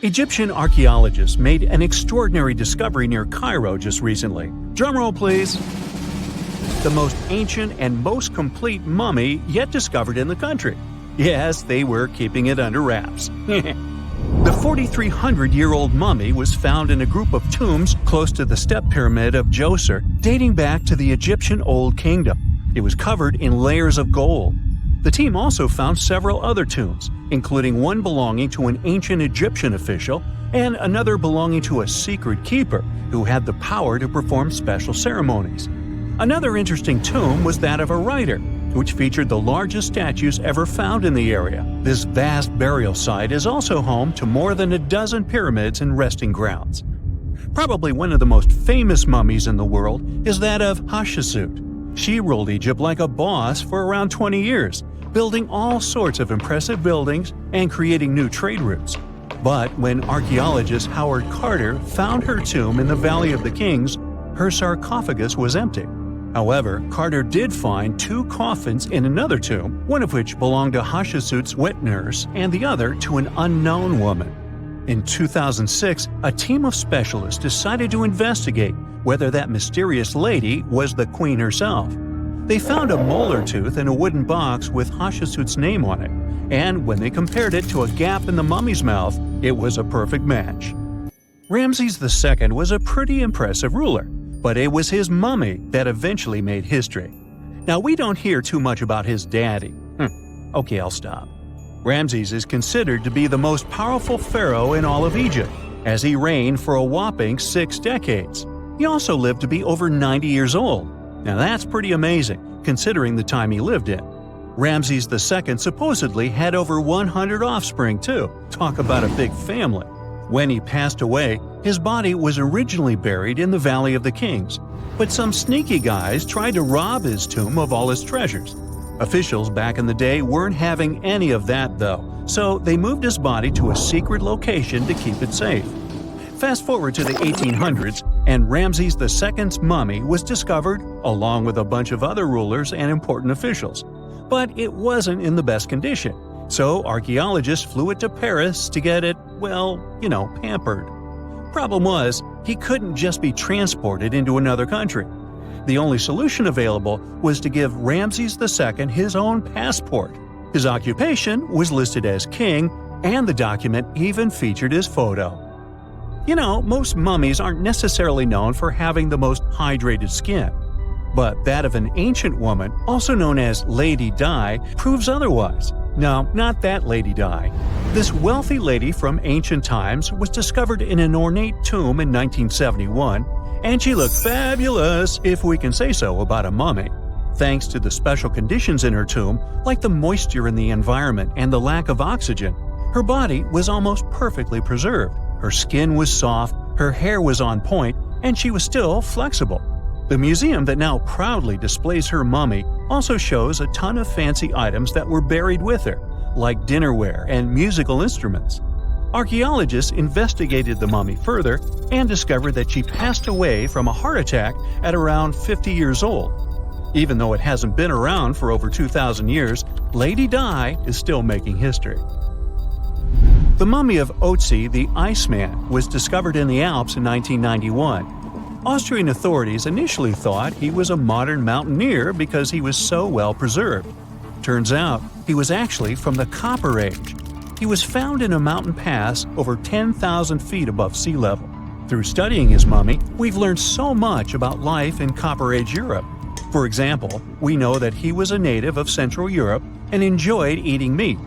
Egyptian archaeologists made an extraordinary discovery near Cairo just recently. Drumroll please. The most ancient and most complete mummy yet discovered in the country. Yes, they were keeping it under wraps. The 4,300-year-old mummy was found in a group of tombs close to the step pyramid of Djoser, dating back to the Egyptian Old Kingdom. It was covered in layers of gold. The team also found several other tombs, including one belonging to an ancient Egyptian official and another belonging to a secret keeper who had the power to perform special ceremonies. Another interesting tomb was that of a writer, which featured the largest statues ever found in the area. This vast burial site is also home to more than a dozen pyramids and resting grounds. Probably one of the most famous mummies in the world is that of Hatshepsut. She ruled Egypt like a boss for around 20 years, building all sorts of impressive buildings and creating new trade routes. But when archaeologist Howard Carter found her tomb in the Valley of the Kings, her sarcophagus was empty. However, Carter did find 2 coffins in another tomb, one of which belonged to Hatshepsut's wet nurse and the other to an unknown woman. In 2006, a team of specialists decided to investigate whether that mysterious lady was the queen herself. They found a molar tooth in a wooden box with Hatshepsut's name on it, and when they compared it to a gap in the mummy's mouth, it was a perfect match. Ramses II was a pretty impressive ruler, but it was his mummy that eventually made history. Now, we don't hear too much about his daddy. Okay, I'll stop. Ramses is considered to be the most powerful pharaoh in all of Egypt, as he reigned for a whopping 6 decades. He also lived to be over 90 years old. Now that's pretty amazing, considering the time he lived in. Ramses II supposedly had over 100 offspring too. Talk about a big family. When he passed away, his body was originally buried in the Valley of the Kings, but some sneaky guys tried to rob his tomb of all his treasures. Officials back in the day weren't having any of that though, so they moved his body to a secret location to keep it safe. Fast forward to the 1800s, and Ramses II's mummy was discovered along with a bunch of other rulers and important officials. But it wasn't in the best condition, so archaeologists flew it to Paris to get it, pampered. Problem was, he couldn't just be transported into another country. The only solution available was to give Ramses II his own passport. His occupation was listed as king, and the document even featured his photo. Most mummies aren't necessarily known for having the most hydrated skin. But that of an ancient woman, also known as Lady Di, proves otherwise. No, not that Lady Di. This wealthy lady from ancient times was discovered in an ornate tomb in 1971, and she looked fabulous, if we can say so about a mummy. Thanks to the special conditions in her tomb, like the moisture in the environment and the lack of oxygen, her body was almost perfectly preserved. Her skin was soft, her hair was on point, and she was still flexible. The museum that now proudly displays her mummy also shows a ton of fancy items that were buried with her, like dinnerware and musical instruments. Archaeologists investigated the mummy further and discovered that she passed away from a heart attack at around 50 years old. Even though it hasn't been around for over 2,000 years, Lady Di is still making history. The mummy of Otzi the Iceman was discovered in the Alps in 1991. Austrian authorities initially thought he was a modern mountaineer because he was so well preserved. Turns out, he was actually from the Copper Age. He was found in a mountain pass over 10,000 feet above sea level. Through studying his mummy, we've learned so much about life in Copper Age Europe. For example, we know that he was a native of Central Europe and enjoyed eating meat.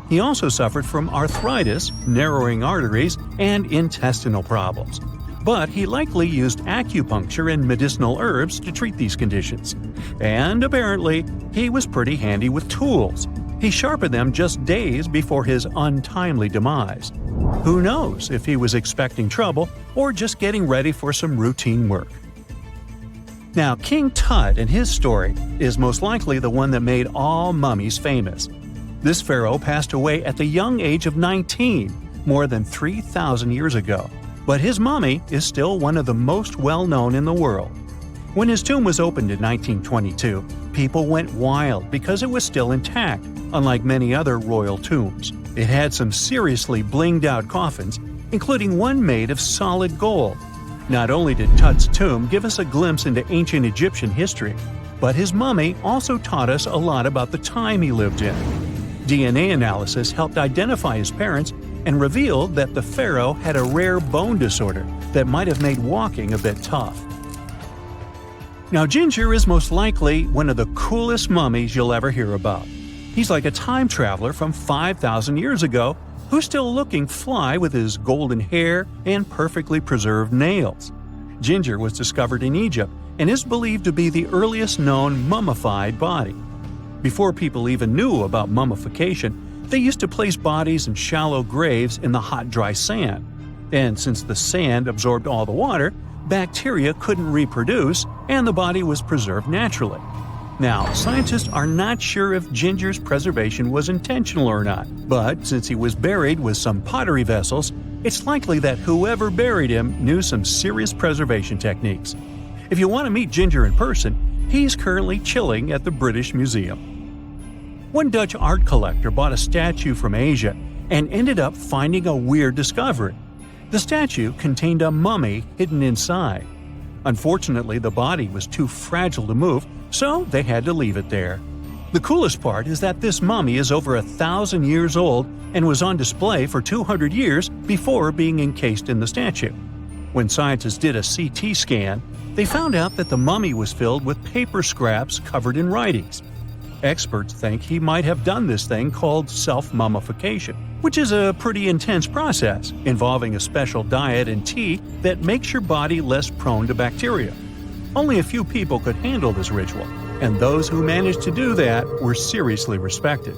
He also suffered from arthritis, narrowing arteries, and intestinal problems. But he likely used acupuncture and medicinal herbs to treat these conditions. And apparently, he was pretty handy with tools. He sharpened them just days before his untimely demise. Who knows if he was expecting trouble or just getting ready for some routine work. Now, King Tut and his story is most likely the one that made all mummies famous. This pharaoh passed away at the young age of 19, more than 3,000 years ago. But his mummy is still one of the most well-known in the world. When his tomb was opened in 1922, people went wild because it was still intact, unlike many other royal tombs. It had some seriously blinged-out coffins, including one made of solid gold. Not only did Tut's tomb give us a glimpse into ancient Egyptian history, but his mummy also taught us a lot about the time he lived in. DNA analysis helped identify his parents and revealed that the pharaoh had a rare bone disorder that might have made walking a bit tough. Now, Ginger is most likely one of the coolest mummies you'll ever hear about. He's like a time traveler from 5,000 years ago who's still looking fly with his golden hair and perfectly preserved nails. Ginger was discovered in Egypt and is believed to be the earliest known mummified body. Before people even knew about mummification, they used to place bodies in shallow graves in the hot, dry sand. And since the sand absorbed all the water, bacteria couldn't reproduce and the body was preserved naturally. Now, scientists are not sure if Ginger's preservation was intentional or not, but since he was buried with some pottery vessels, it's likely that whoever buried him knew some serious preservation techniques. If you want to meet Ginger in person, he's currently chilling at the British Museum. One Dutch art collector bought a statue from Asia and ended up finding a weird discovery. The statue contained a mummy hidden inside. Unfortunately, the body was too fragile to move, so they had to leave it there. The coolest part is that this mummy is over 1,000 years old and was on display for 200 years before being encased in the statue. When scientists did a CT scan, they found out that the mummy was filled with paper scraps covered in writings. Experts think he might have done this thing called self-mummification, which is a pretty intense process involving a special diet and tea that makes your body less prone to bacteria. Only a few people could handle this ritual, and those who managed to do that were seriously respected.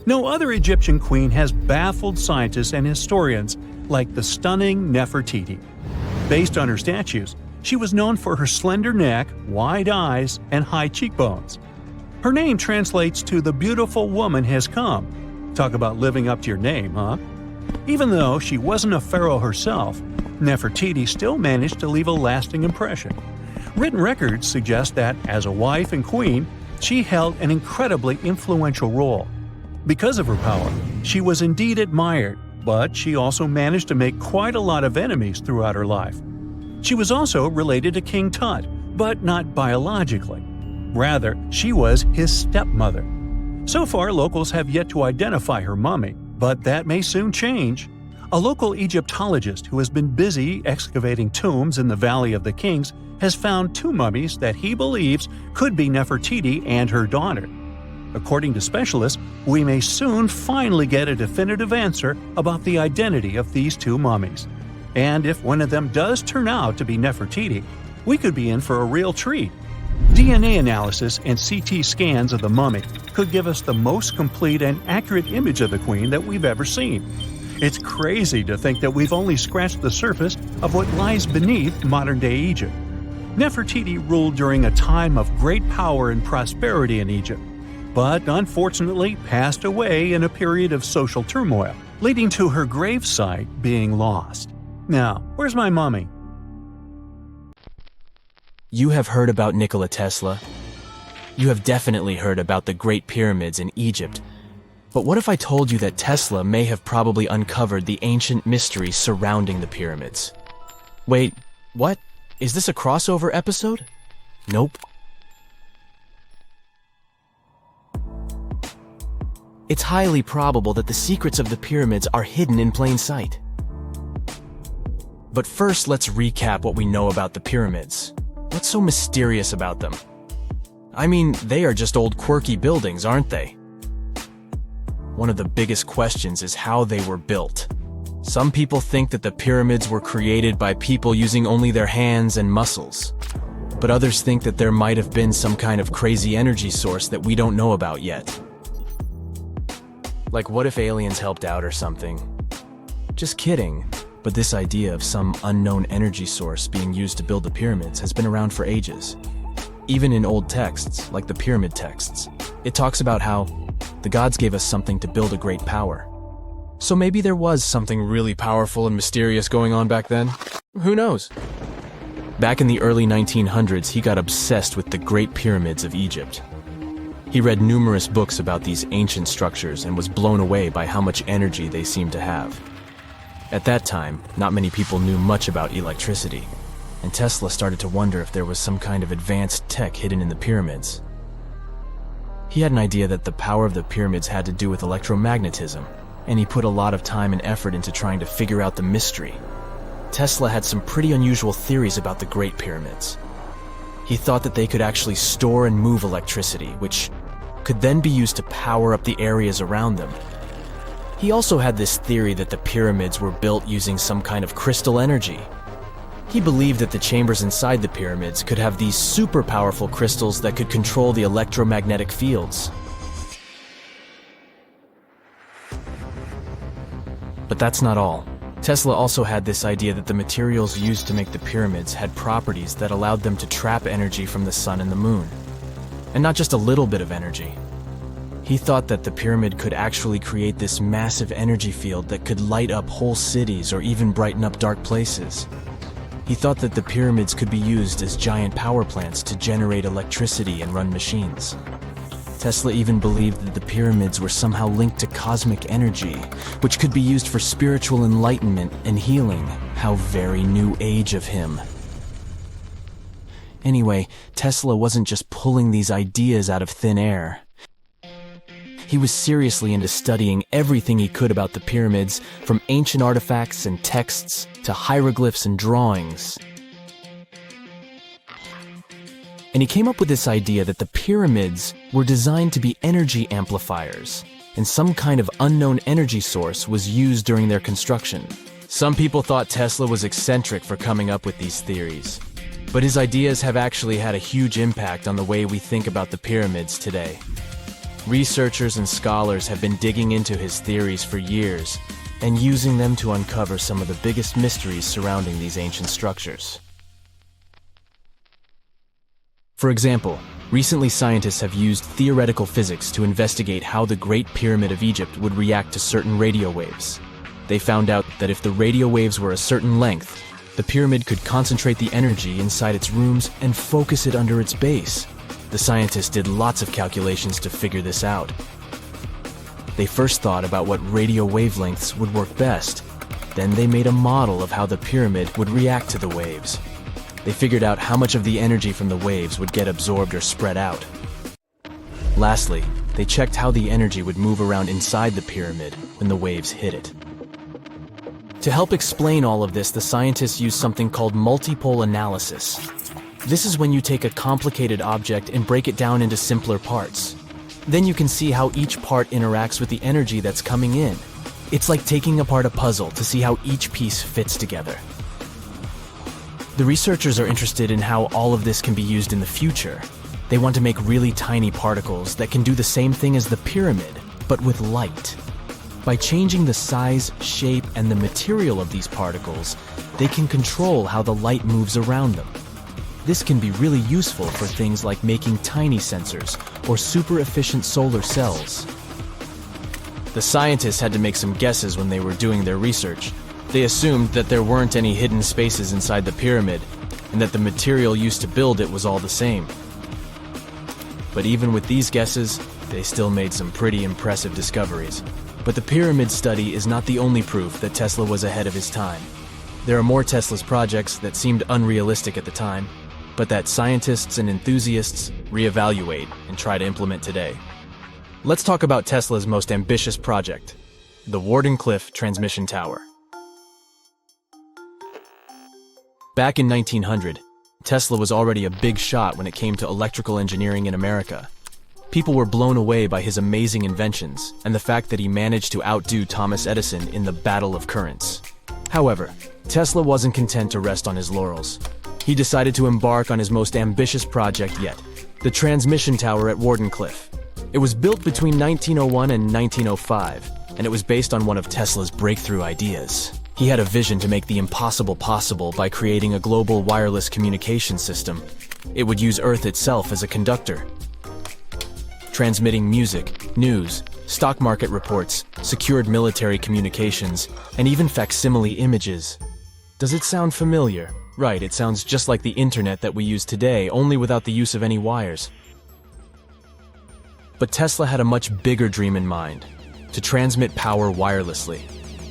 No other Egyptian queen has baffled scientists and historians like the stunning Nefertiti. Based on her statues, she was known for her slender neck, wide eyes, and high cheekbones. Her name translates to "the beautiful woman has come." Talk about living up to your name, huh? Even though she wasn't a pharaoh herself, Nefertiti still managed to leave a lasting impression. Written records suggest that, as a wife and queen, she held an incredibly influential role. Because of her power, she was indeed admired, but she also managed to make quite a lot of enemies throughout her life. She was also related to King Tut, but not biologically. Rather, she was his stepmother. So far, locals have yet to identify her mummy, but that may soon change. A local Egyptologist who has been busy excavating tombs in the Valley of the Kings has found two mummies that he believes could be Nefertiti and her daughter. According to specialists, we may soon finally get a definitive answer about the identity of these two mummies. And if one of them does turn out to be Nefertiti, we could be in for a real treat. DNA analysis and CT scans of the mummy could give us the most complete and accurate image of the queen that we've ever seen. It's crazy to think that we've only scratched the surface of what lies beneath modern-day Egypt. Nefertiti ruled during a time of great power and prosperity in Egypt, but unfortunately passed away in a period of social turmoil, leading to her gravesite being lost. Now, where's my mummy? You have heard about Nikola Tesla. You have definitely heard about the Great Pyramids in Egypt. But what if I told you that Tesla may have probably uncovered the ancient mysteries surrounding the pyramids? Wait, what? Is this a crossover episode? Nope. It's highly probable that the secrets of the pyramids are hidden in plain sight. But first, let's recap what we know about the pyramids. What's so mysterious about them? I mean, they are just old quirky buildings, aren't they? One of the biggest questions is how they were built. Some people think that the pyramids were created by people using only their hands and muscles. But others think that there might have been some kind of crazy energy source that we don't know about yet. Like, what if aliens helped out or something? Just kidding. But this idea of some unknown energy source being used to build the pyramids has been around for ages. Even in old texts, like the pyramid texts, it talks about how the gods gave us something to build a great power. So maybe there was something really powerful and mysterious going on back then? Who knows? Back in the early 1900s, he got obsessed with the Great Pyramids of Egypt. He read numerous books about these ancient structures and was blown away by how much energy they seemed to have. At that time, not many people knew much about electricity, and Tesla started to wonder if there was some kind of advanced tech hidden in the pyramids. He had an idea that the power of the pyramids had to do with electromagnetism, and he put a lot of time and effort into trying to figure out the mystery. Tesla had some pretty unusual theories about the Great Pyramids. He thought that they could actually store and move electricity, which could then be used to power up the areas around them. He also had this theory that the pyramids were built using some kind of crystal energy. He believed that the chambers inside the pyramids could have these super powerful crystals that could control the electromagnetic fields. But that's not all. Tesla also had this idea that the materials used to make the pyramids had properties that allowed them to trap energy from the sun and the moon. And not just a little bit of energy. He thought that the pyramid could actually create this massive energy field that could light up whole cities or even brighten up dark places. He thought that the pyramids could be used as giant power plants to generate electricity and run machines. Tesla even believed that the pyramids were somehow linked to cosmic energy, which could be used for spiritual enlightenment and healing. How very new age of him. Anyway, Tesla wasn't just pulling these ideas out of thin air. He was seriously into studying everything he could about the pyramids, from ancient artifacts and texts to hieroglyphs and drawings. And he came up with this idea that the pyramids were designed to be energy amplifiers, and some kind of unknown energy source was used during their construction. Some people thought Tesla was eccentric for coming up with these theories, but his ideas have actually had a huge impact on the way we think about the pyramids today. Researchers and scholars have been digging into his theories for years and using them to uncover some of the biggest mysteries surrounding these ancient structures. For example, recently scientists have used theoretical physics to investigate how the Great Pyramid of Egypt would react to certain radio waves. They found out that if the radio waves were a certain length, the pyramid could concentrate the energy inside its rooms and focus it under its base. The scientists did lots of calculations to figure this out. They first thought about what radio wavelengths would work best. Then they made a model of how the pyramid would react to the waves. They figured out how much of the energy from the waves would get absorbed or spread out. Lastly, they checked how the energy would move around inside the pyramid when the waves hit it. To help explain all of this, the scientists used something called multipole analysis. This is when you take a complicated object and break it down into simpler parts. Then you can see how each part interacts with the energy that's coming in. It's like taking apart a puzzle to see how each piece fits together. The researchers are interested in how all of this can be used in the future. They want to make really tiny particles that can do the same thing as the pyramid, but with light. By changing the size, shape, and the material of these particles, they can control how the light moves around them. This can be really useful for things like making tiny sensors or super efficient solar cells. The scientists had to make some guesses when they were doing their research. They assumed that there weren't any hidden spaces inside the pyramid, and that the material used to build it was all the same. But even with these guesses, they still made some pretty impressive discoveries. But the pyramid study is not the only proof that Tesla was ahead of his time. There are more Tesla's projects that seemed unrealistic at the time, but that scientists and enthusiasts reevaluate and try to implement today. Let's talk about Tesla's most ambitious project, the Warden Cliff transmission tower. Back in 1900, Tesla was already a big shot when it came to electrical engineering in America. People were blown away by his amazing inventions and the fact that he managed to outdo Thomas Edison in the battle of currents. However, Tesla wasn't content to rest on his laurels. He decided to embark on his most ambitious project yet, the transmission tower at Warden Cliff. It was built between 1901 and 1905, and it was based on one of Tesla's breakthrough ideas. He had a vision to make the impossible possible by creating a global wireless communication system. It would use Earth itself as a conductor, transmitting music, news, stock market reports, secured military communications, and even facsimile images. Does it sound familiar? Right, it sounds just like the internet that we use today, only without the use of any wires. But Tesla had a much bigger dream in mind: to transmit power wirelessly.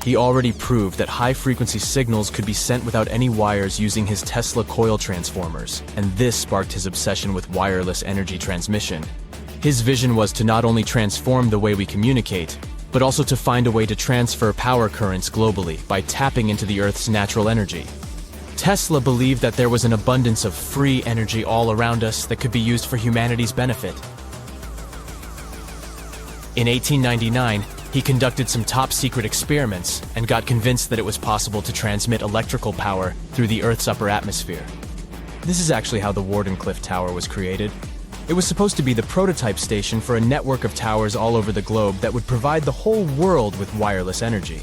He already proved that high-frequency signals could be sent without any wires using his Tesla coil transformers, and this sparked his obsession with wireless energy transmission. His vision was to not only transform the way we communicate, but also to find a way to transfer power currents globally by tapping into the Earth's natural energy. Tesla believed that there was an abundance of free energy all around us that could be used for humanity's benefit. In 1899, he conducted some top-secret experiments and got convinced that it was possible to transmit electrical power through the Earth's upper atmosphere. This is actually how the Warden Cliff Tower was created. It was supposed to be the prototype station for a network of towers all over the globe that would provide the whole world with wireless energy.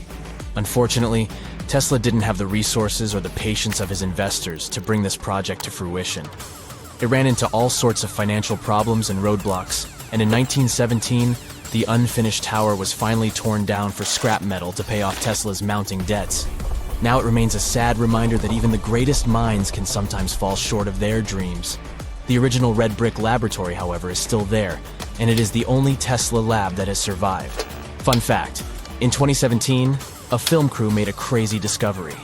Unfortunately, Tesla didn't have the resources or the patience of his investors to bring this project to fruition. It ran into all sorts of financial problems and roadblocks, and in 1917, the unfinished tower was finally torn down for scrap metal to pay off Tesla's mounting debts. Now it remains a sad reminder that even the greatest minds can sometimes fall short of their dreams. The original red brick laboratory, however, is still there, and it is the only Tesla lab that has survived. Fun fact, in 2017, a film crew made a crazy discovery.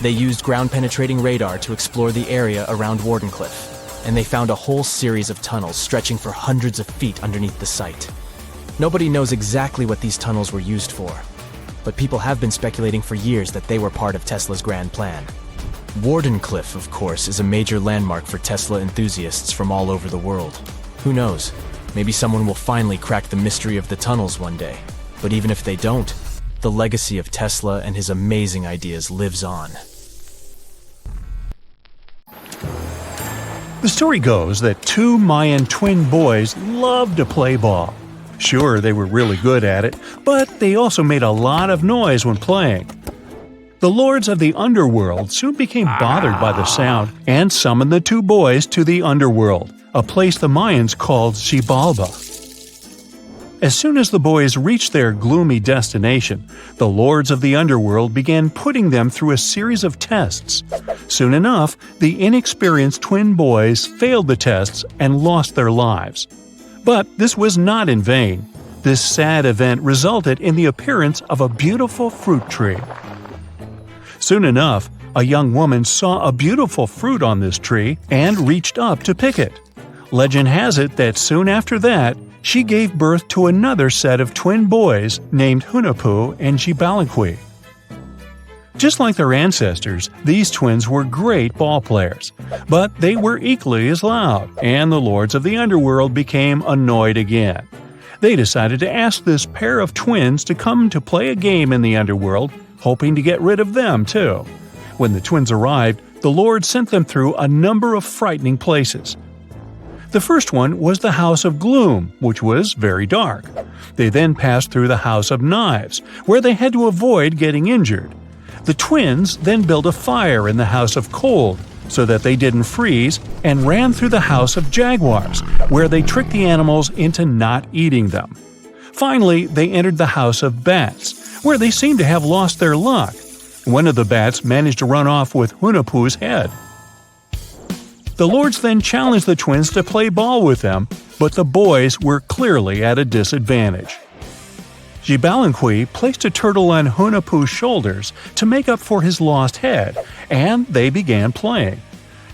They used ground-penetrating radar to explore the area around Warden Cliff, and they found a whole series of tunnels stretching for hundreds of feet underneath the site. Nobody knows exactly what these tunnels were used for, but people have been speculating for years that they were part of Tesla's grand plan. Warden Cliff, of course, is a major landmark for Tesla enthusiasts from all over the world. Who knows? Maybe someone will finally crack the mystery of the tunnels one day. But even if they don't, the legacy of Tesla and his amazing ideas lives on. The story goes that two Mayan twin boys loved to play ball. Sure, they were really good at it, but they also made a lot of noise when playing. The lords of the underworld soon became bothered by the sound and summoned the two boys to the underworld, a place the Mayans called Xibalba. As soon as the boys reached their gloomy destination, the lords of the underworld began putting them through a series of tests. Soon enough, the inexperienced twin boys failed the tests and lost their lives. But this was not in vain. This sad event resulted in the appearance of a beautiful fruit tree. Soon enough, a young woman saw a beautiful fruit on this tree and reached up to pick it. Legend has it that soon after that, she gave birth to another set of twin boys named Hunahpu and Xibalbay. Just like their ancestors, these twins were great ball players, but they were equally as loud, and the lords of the underworld became annoyed again. They decided to ask this pair of twins to come to play a game in the underworld, hoping to get rid of them too. When the twins arrived, the lord sent them through a number of frightening places. The first one was the House of Gloom, which was very dark. They then passed through the House of Knives, where they had to avoid getting injured. The twins then built a fire in the House of Cold so that they didn't freeze, and ran through the House of Jaguars, where they tricked the animals into not eating them. Finally, they entered the House of Bats, where they seemed to have lost their luck. One of the bats managed to run off with Hunahpu's head. The lords then challenged the twins to play ball with them, but the boys were clearly at a disadvantage. Xibalbay placed a turtle on Hunahpu's shoulders to make up for his lost head, and they began playing.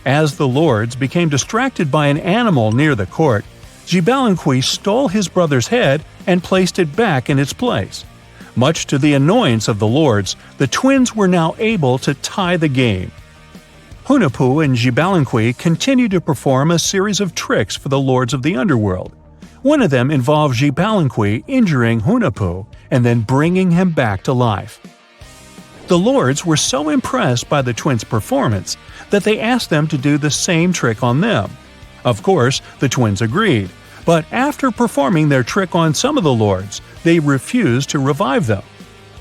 As the lords became distracted by an animal near the court, Xibalbay stole his brother's head and placed it back in its place. Much to the annoyance of the lords, the twins were now able to tie the game. Hunahpu and Xibalbay continued to perform a series of tricks for the lords of the underworld. One of them involved Xibalbay injuring Hunahpu and then bringing him back to life. The lords were so impressed by the twins' performance that they asked them to do the same trick on them. Of course, the twins agreed, but after performing their trick on some of the lords, they refused to revive them.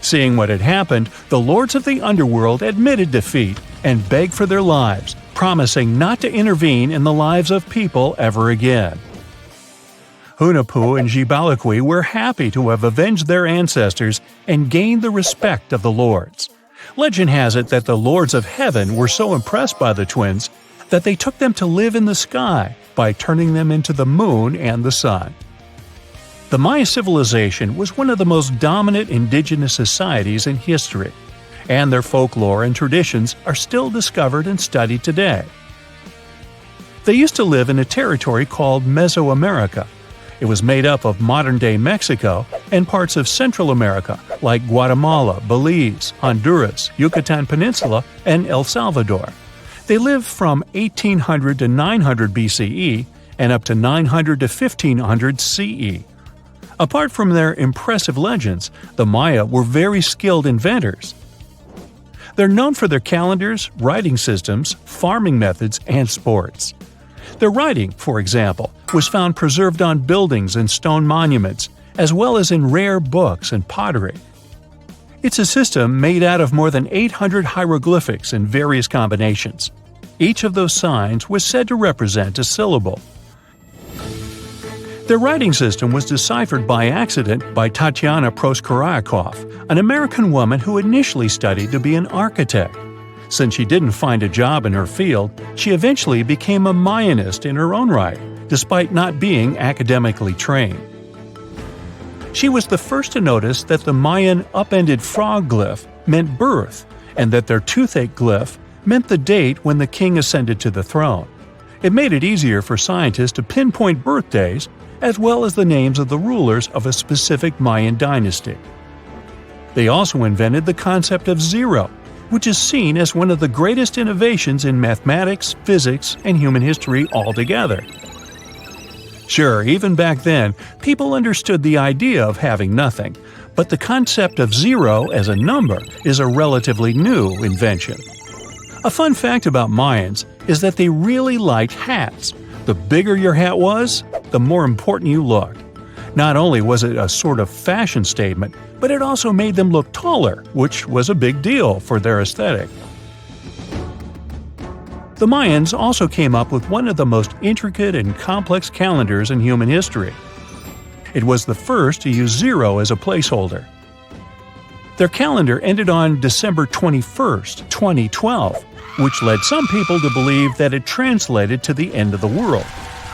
Seeing what had happened, the lords of the underworld admitted defeat and begged for their lives, promising not to intervene in the lives of people ever again. Hunahpu and Xibalbay were happy to have avenged their ancestors and gained the respect of the lords. Legend has it that the lords of heaven were so impressed by the twins that they took them to live in the sky by turning them into the moon and the sun. The Maya civilization was one of the most dominant indigenous societies in history, and their folklore and traditions are still discovered and studied today. They used to live in a territory called Mesoamerica. It was made up of modern-day Mexico and parts of Central America like Guatemala, Belize, Honduras, Yucatan Peninsula, and El Salvador. They lived from 1800 to 900 BCE and up to 900 to 1500 CE. Apart from their impressive legends, the Maya were very skilled inventors. They're known for their calendars, writing systems, farming methods, and sports. Their writing, for example, was found preserved on buildings and stone monuments, as well as in rare books and pottery. It's a system made out of more than 800 hieroglyphics in various combinations. Each of those signs was said to represent a syllable. Their writing system was deciphered by accident by Tatiana Proskorakov, an American woman who initially studied to be an architect. Since she didn't find a job in her field, she eventually became a Mayanist in her own right, despite not being academically trained. She was the first to notice that the Mayan upended frog glyph meant birth, and that their toothache glyph meant the date when the king ascended to the throne. It made it easier for scientists to pinpoint birthdays, as well as the names of the rulers of a specific Mayan dynasty. They also invented the concept of zero, which is seen as one of the greatest innovations in mathematics, physics, and human history altogether. Sure, even back then, people understood the idea of having nothing, but the concept of zero as a number is a relatively new invention. A fun fact about Mayans is that they really liked hats. The bigger your hat was, the more important you looked. Not only was it a sort of fashion statement, but it also made them look taller, which was a big deal for their aesthetic. The Mayans also came up with one of the most intricate and complex calendars in human history. It was the first to use zero as a placeholder. Their calendar ended on December 21st, 2012, which led some people to believe that it translated to the end of the world.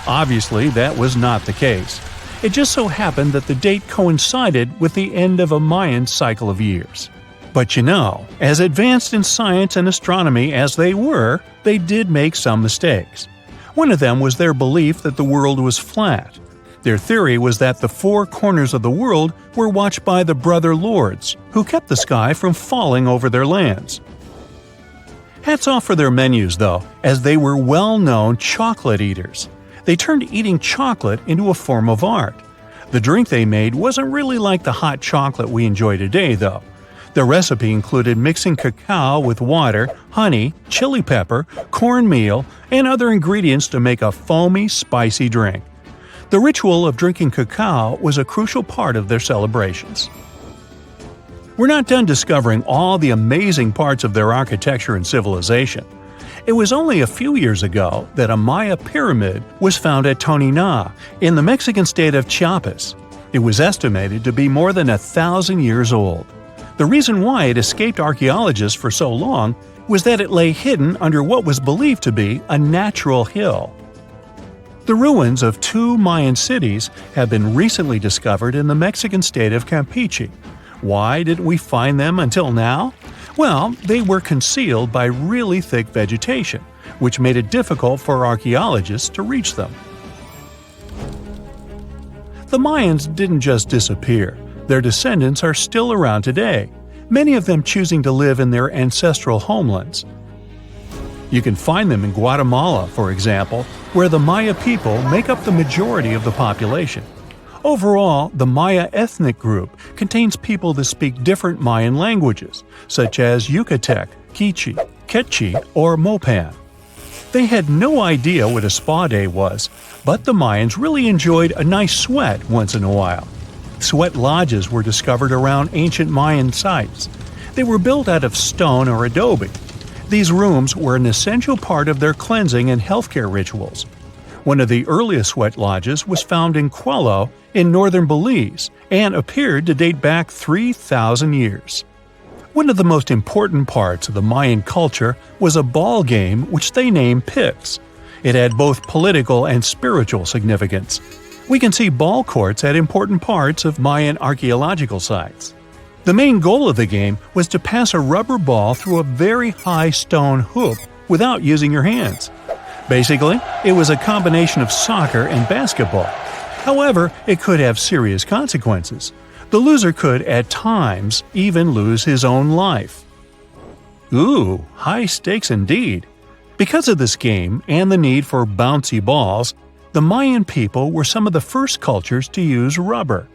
Obviously, that was not the case. It just so happened that the date coincided with the end of a Mayan cycle of years. But you know, as advanced in science and astronomy as they were, they did make some mistakes. One of them was their belief that the world was flat. Their theory was that the four corners of the world were watched by the brother lords, who kept the sky from falling over their lands. Hats off for their menus, though, as they were well-known chocolate eaters. They turned eating chocolate into a form of art. The drink they made wasn't really like the hot chocolate we enjoy today, though. The recipe included mixing cacao with water, honey, chili pepper, cornmeal, and other ingredients to make a foamy, spicy drink. The ritual of drinking cacao was a crucial part of their celebrations. We're not done discovering all the amazing parts of their architecture and civilization. It was only a few years ago that a Maya pyramid was found at Tonina, in the Mexican state of Chiapas. It was estimated to be more than 1,000 years old. The reason why it escaped archaeologists for so long was that it lay hidden under what was believed to be a natural hill. The ruins of two Mayan cities have been recently discovered in the Mexican state of Campeche. Why didn't we find them until now? Well, they were concealed by really thick vegetation, which made it difficult for archaeologists to reach them. The Mayans didn't just disappear. Their descendants are still around today, many of them choosing to live in their ancestral homelands. You can find them in Guatemala, for example, where the Maya people make up the majority of the population. Overall, the Maya ethnic group contains people that speak different Mayan languages, such as Yucatec, Quiche, Quechua, or Mopan. They had no idea what a spa day was, but the Mayans really enjoyed a nice sweat once in a while. Sweat lodges were discovered around ancient Mayan sites. They were built out of stone or adobe. These rooms were an essential part of their cleansing and healthcare rituals. One of the earliest sweat lodges was found in Quello in northern Belize and appeared to date back 3,000 years. One of the most important parts of the Mayan culture was a ball game which they named Pix. It had both political and spiritual significance. We can see ball courts at important parts of Mayan archaeological sites. The main goal of the game was to pass a rubber ball through a very high stone hoop without using your hands. Basically, it was a combination of soccer and basketball. However, it could have serious consequences. The loser could, at times, even lose his own life. Ooh, high stakes indeed. Because of this game and the need for bouncy balls, the Mayan people were some of the first cultures to use rubber.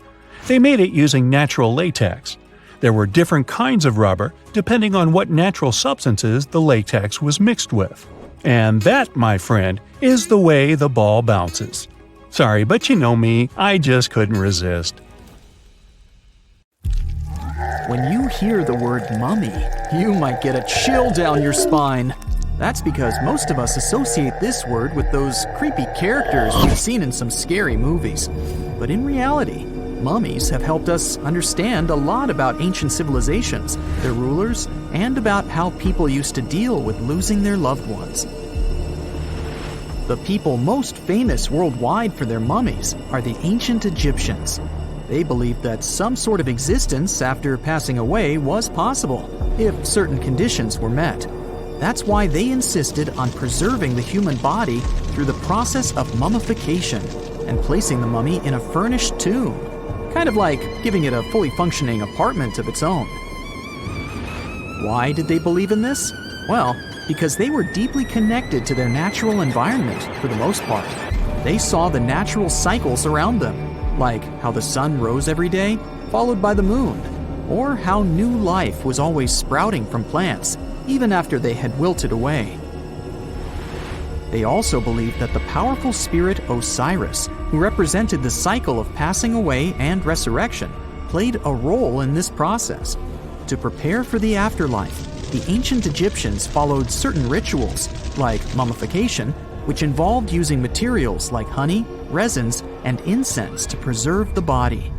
They made it using natural latex. There were different kinds of rubber depending on what natural substances the latex was mixed with. And that, my friend, is the way the ball bounces. Sorry, but you know me, I just couldn't resist. When you hear the word mummy, you might get a chill down your spine. That's because most of us associate this word with those creepy characters we've seen in some scary movies. But in reality, mummies have helped us understand a lot about ancient civilizations, their rulers, and about how people used to deal with losing their loved ones. The people most famous worldwide for their mummies are the ancient Egyptians. They believed that some sort of existence after passing away was possible, if certain conditions were met. That's why they insisted on preserving the human body through the process of mummification and placing the mummy in a furnished tomb, kind of like giving it a fully functioning apartment of its own. Why did they believe in this? Well, because they were deeply connected to their natural environment for the most part. They saw the natural cycles around them, like how the sun rose every day, followed by the moon, or how new life was always sprouting from plants, even after they had wilted away. They also believed that the powerful spirit Osiris, who represented the cycle of passing away and resurrection, played a role in this process. To prepare for the afterlife, the ancient Egyptians followed certain rituals, like mummification, which involved using materials like honey, resins, and incense to preserve the body.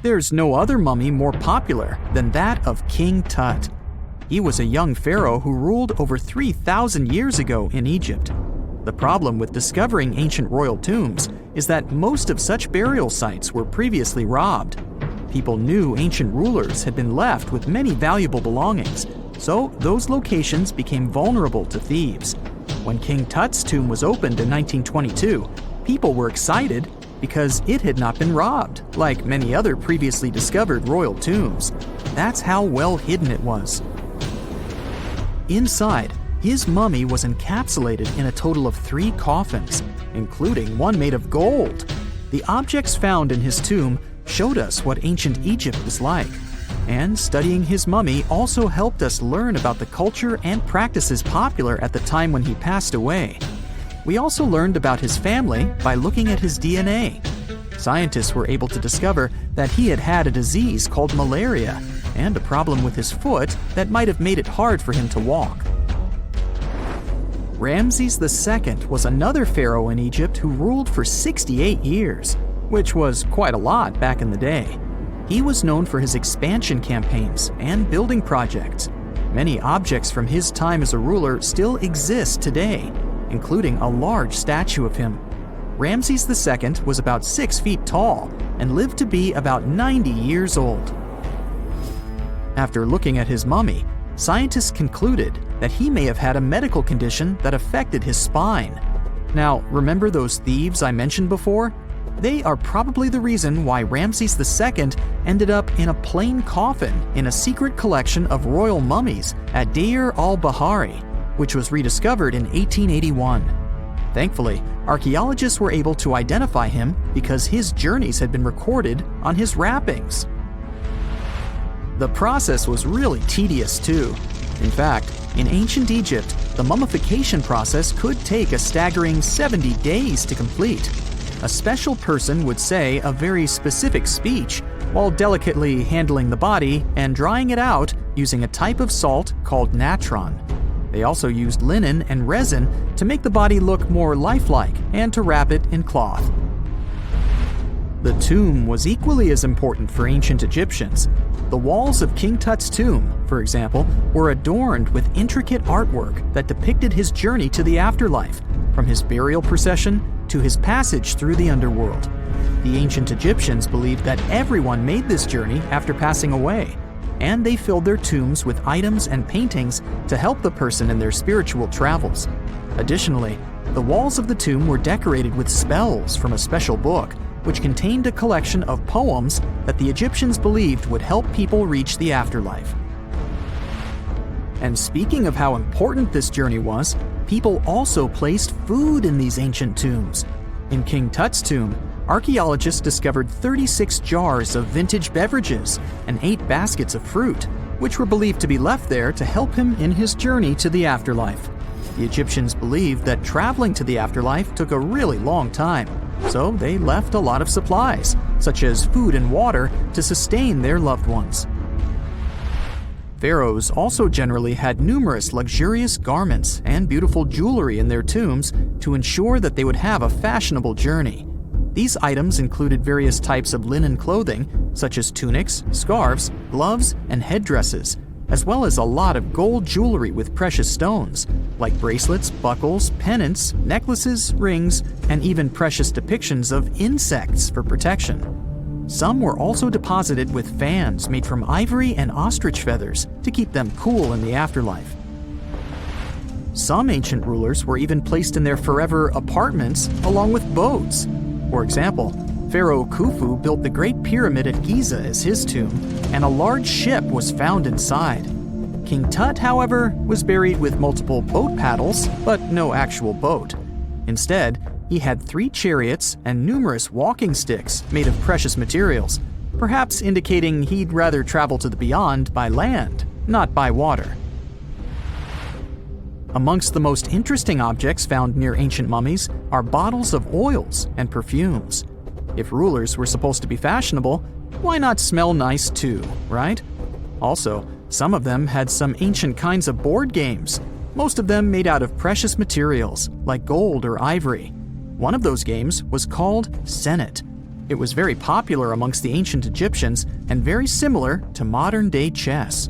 There's no other mummy more popular than that of King Tut. He was a young pharaoh who ruled over 3,000 years ago in Egypt. The problem with discovering ancient royal tombs is that most of such burial sites were previously robbed. People knew ancient rulers had been left with many valuable belongings, so those locations became vulnerable to thieves. When King Tut's tomb was opened in 1922, people were excited because it had not been robbed, like many other previously discovered royal tombs. That's how well hidden it was. Inside, his mummy was encapsulated in a total of 3 coffins, including one made of gold. The objects found in his tomb showed us what ancient Egypt was like, and studying his mummy also helped us learn about the culture and practices popular at the time when he passed away. We also learned about his family by looking at his DNA. Scientists were able to discover that he had had a disease called malaria and a problem with his foot that might have made it hard for him to walk. Ramses II was another pharaoh in Egypt who ruled for 68 years, which was quite a lot back in the day. He was known for his expansion campaigns and building projects. Many objects from his time as a ruler still exist today, including a large statue of him. Ramses II was about 6 feet tall and lived to be about 90 years old. After looking at his mummy, scientists concluded that he may have had a medical condition that affected his spine. Now, remember those thieves I mentioned before? They are probably the reason why Ramses II ended up in a plain coffin in a secret collection of royal mummies at Deir al-Bahari, which was rediscovered in 1881. Thankfully, archaeologists were able to identify him because his journeys had been recorded on his wrappings. The process was really tedious too. In fact, in ancient Egypt, the mummification process could take a staggering 70 days to complete. A special person would say a very specific speech while delicately handling the body and drying it out using a type of salt called natron. They also used linen and resin to make the body look more lifelike and to wrap it in cloth. The tomb was equally as important for ancient Egyptians. The walls of King Tut's tomb, for example, were adorned with intricate artwork that depicted his journey to the afterlife, from his burial procession to his passage through the underworld. The ancient Egyptians believed that everyone made this journey after passing away, and they filled their tombs with items and paintings to help the person in their spiritual travels. Additionally, the walls of the tomb were decorated with spells from a special book, which contained a collection of poems that the Egyptians believed would help people reach the afterlife. And speaking of how important this journey was, people also placed food in these ancient tombs. In King Tut's tomb, archaeologists discovered 36 jars of vintage beverages and 8 baskets of fruit, which were believed to be left there to help him in his journey to the afterlife. The Egyptians believed that traveling to the afterlife took a really long time, so they left a lot of supplies, such as food and water, to sustain their loved ones. Pharaohs also generally had numerous luxurious garments and beautiful jewelry in their tombs to ensure that they would have a fashionable journey. These items included various types of linen clothing, such as tunics, scarves, gloves, and headdresses, as well as a lot of gold jewelry with precious stones, like bracelets, buckles, pendants, necklaces, rings, and even precious depictions of insects for protection. Some were also deposited with fans made from ivory and ostrich feathers to keep them cool in the afterlife. Some ancient rulers were even placed in their forever apartments along with boats. For example, Pharaoh Khufu built the Great Pyramid at Giza as his tomb, and a large ship was found inside. King Tut, however, was buried with multiple boat paddles, but no actual boat. Instead, he had 3 chariots and numerous walking sticks made of precious materials, perhaps indicating he'd rather travel to the beyond by land, not by water. Amongst the most interesting objects found near ancient mummies are bottles of oils and perfumes. If rulers were supposed to be fashionable, why not smell nice too, right? Also, some of them had some ancient kinds of board games, most of them made out of precious materials like gold or ivory. One of those games was called Senet. It was very popular amongst the ancient Egyptians and very similar to modern-day chess.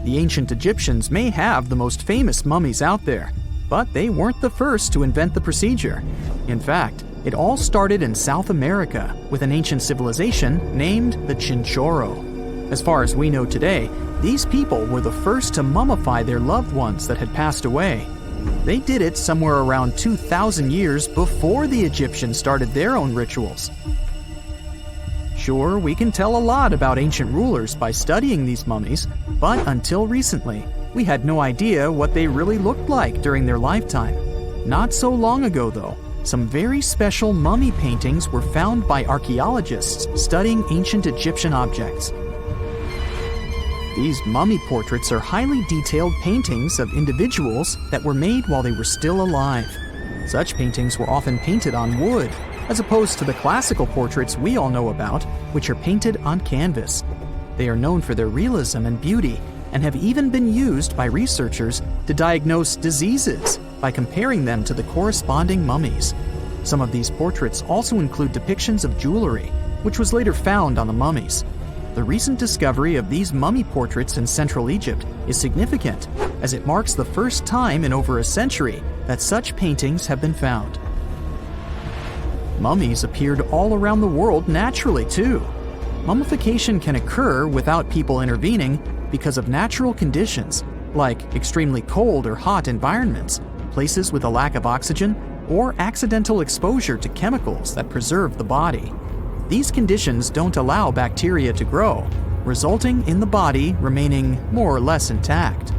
The ancient Egyptians may have the most famous mummies out there, but they weren't the first to invent the procedure. In fact, it all started in South America with an ancient civilization named the Chinchorro. As far as we know today, these people were the first to mummify their loved ones that had passed away. They did it somewhere around 2,000 years before the Egyptians started their own rituals. Sure, we can tell a lot about ancient rulers by studying these mummies, but until recently, we had no idea what they really looked like during their lifetime. Not so long ago, though, some very special mummy paintings were found by archaeologists studying ancient Egyptian objects. These mummy portraits are highly detailed paintings of individuals that were made while they were still alive. Such paintings were often painted on wood, as opposed to the classical portraits we all know about, which are painted on canvas. They are known for their realism and beauty, and have even been used by researchers to diagnose diseases by comparing them to the corresponding mummies. Some of these portraits also include depictions of jewelry, which was later found on the mummies. The recent discovery of these mummy portraits in Central Egypt is significant, as it marks the first time in over a century that such paintings have been found. Mummies appeared all around the world naturally, too. Mummification can occur without people intervening because of natural conditions, like extremely cold or hot environments, places with a lack of oxygen, or accidental exposure to chemicals that preserve the body. These conditions don't allow bacteria to grow, resulting in the body remaining more or less intact.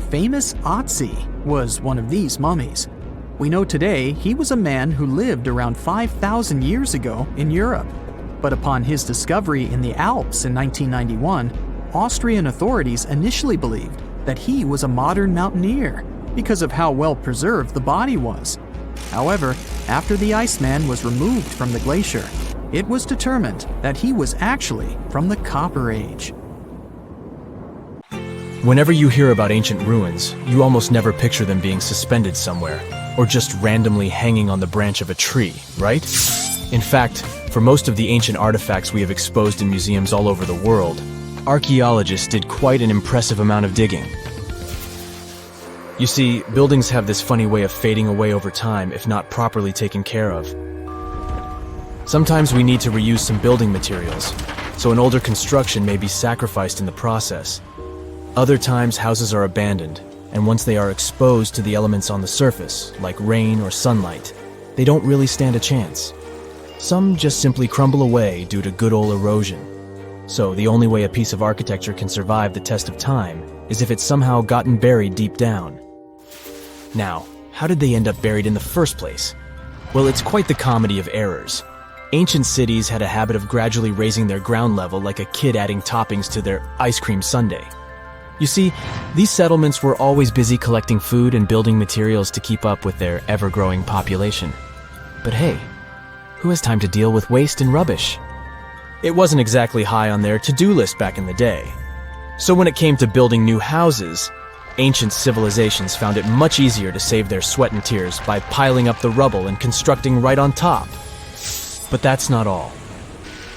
Famous Otzi was one of these mummies. We know today he was a man who lived around 5,000 years ago in Europe. But upon his discovery in the Alps in 1991, Austrian authorities initially believed that he was a modern mountaineer because of how well preserved the body was. However, after the Iceman was removed from the glacier, it was determined that he was actually from the Copper Age. Whenever you hear about ancient ruins, you almost never picture them being suspended somewhere. or just randomly hanging on the branch of a tree, right? In fact, for most of the ancient artifacts we have exposed in museums all over the world, archaeologists did quite an impressive amount of digging. You see, buildings have this funny way of fading away over time if not properly taken care of. Sometimes we need to reuse some building materials, so an older construction may be sacrificed in the process. Other times houses are abandoned, and once they are exposed to the elements on the surface, like rain or sunlight, they don't really stand a chance. Some just simply crumble away due to good old erosion. So the only way a piece of architecture can survive the test of time is if it's somehow gotten buried deep down. Now, how did they end up buried in the first place? Well, it's quite the comedy of errors. Ancient cities had a habit of gradually raising their ground level like a kid adding toppings to their ice cream sundae. You see, these settlements were always busy collecting food and building materials to keep up with their ever-growing population. But hey, who has time to deal with waste and rubbish? It wasn't exactly high on their to-do list back in the day. So when it came to building new houses, ancient civilizations found it much easier to save their sweat and tears by piling up the rubble and constructing right on top. But that's not all.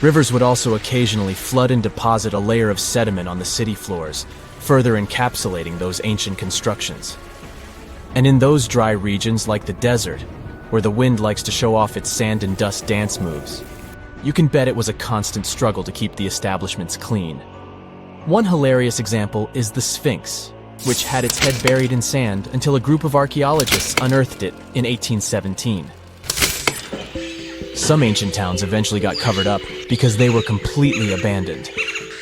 Rivers would also occasionally flood and deposit a layer of sediment on the city floors, further encapsulating those ancient constructions. And in those dry regions like the desert, where the wind likes to show off its sand and dust dance moves, you can bet it was a constant struggle to keep the establishments clean. One hilarious example is the Sphinx, which had its head buried in sand until a group of archaeologists unearthed it in 1817. Some ancient towns eventually got covered up because they were completely abandoned.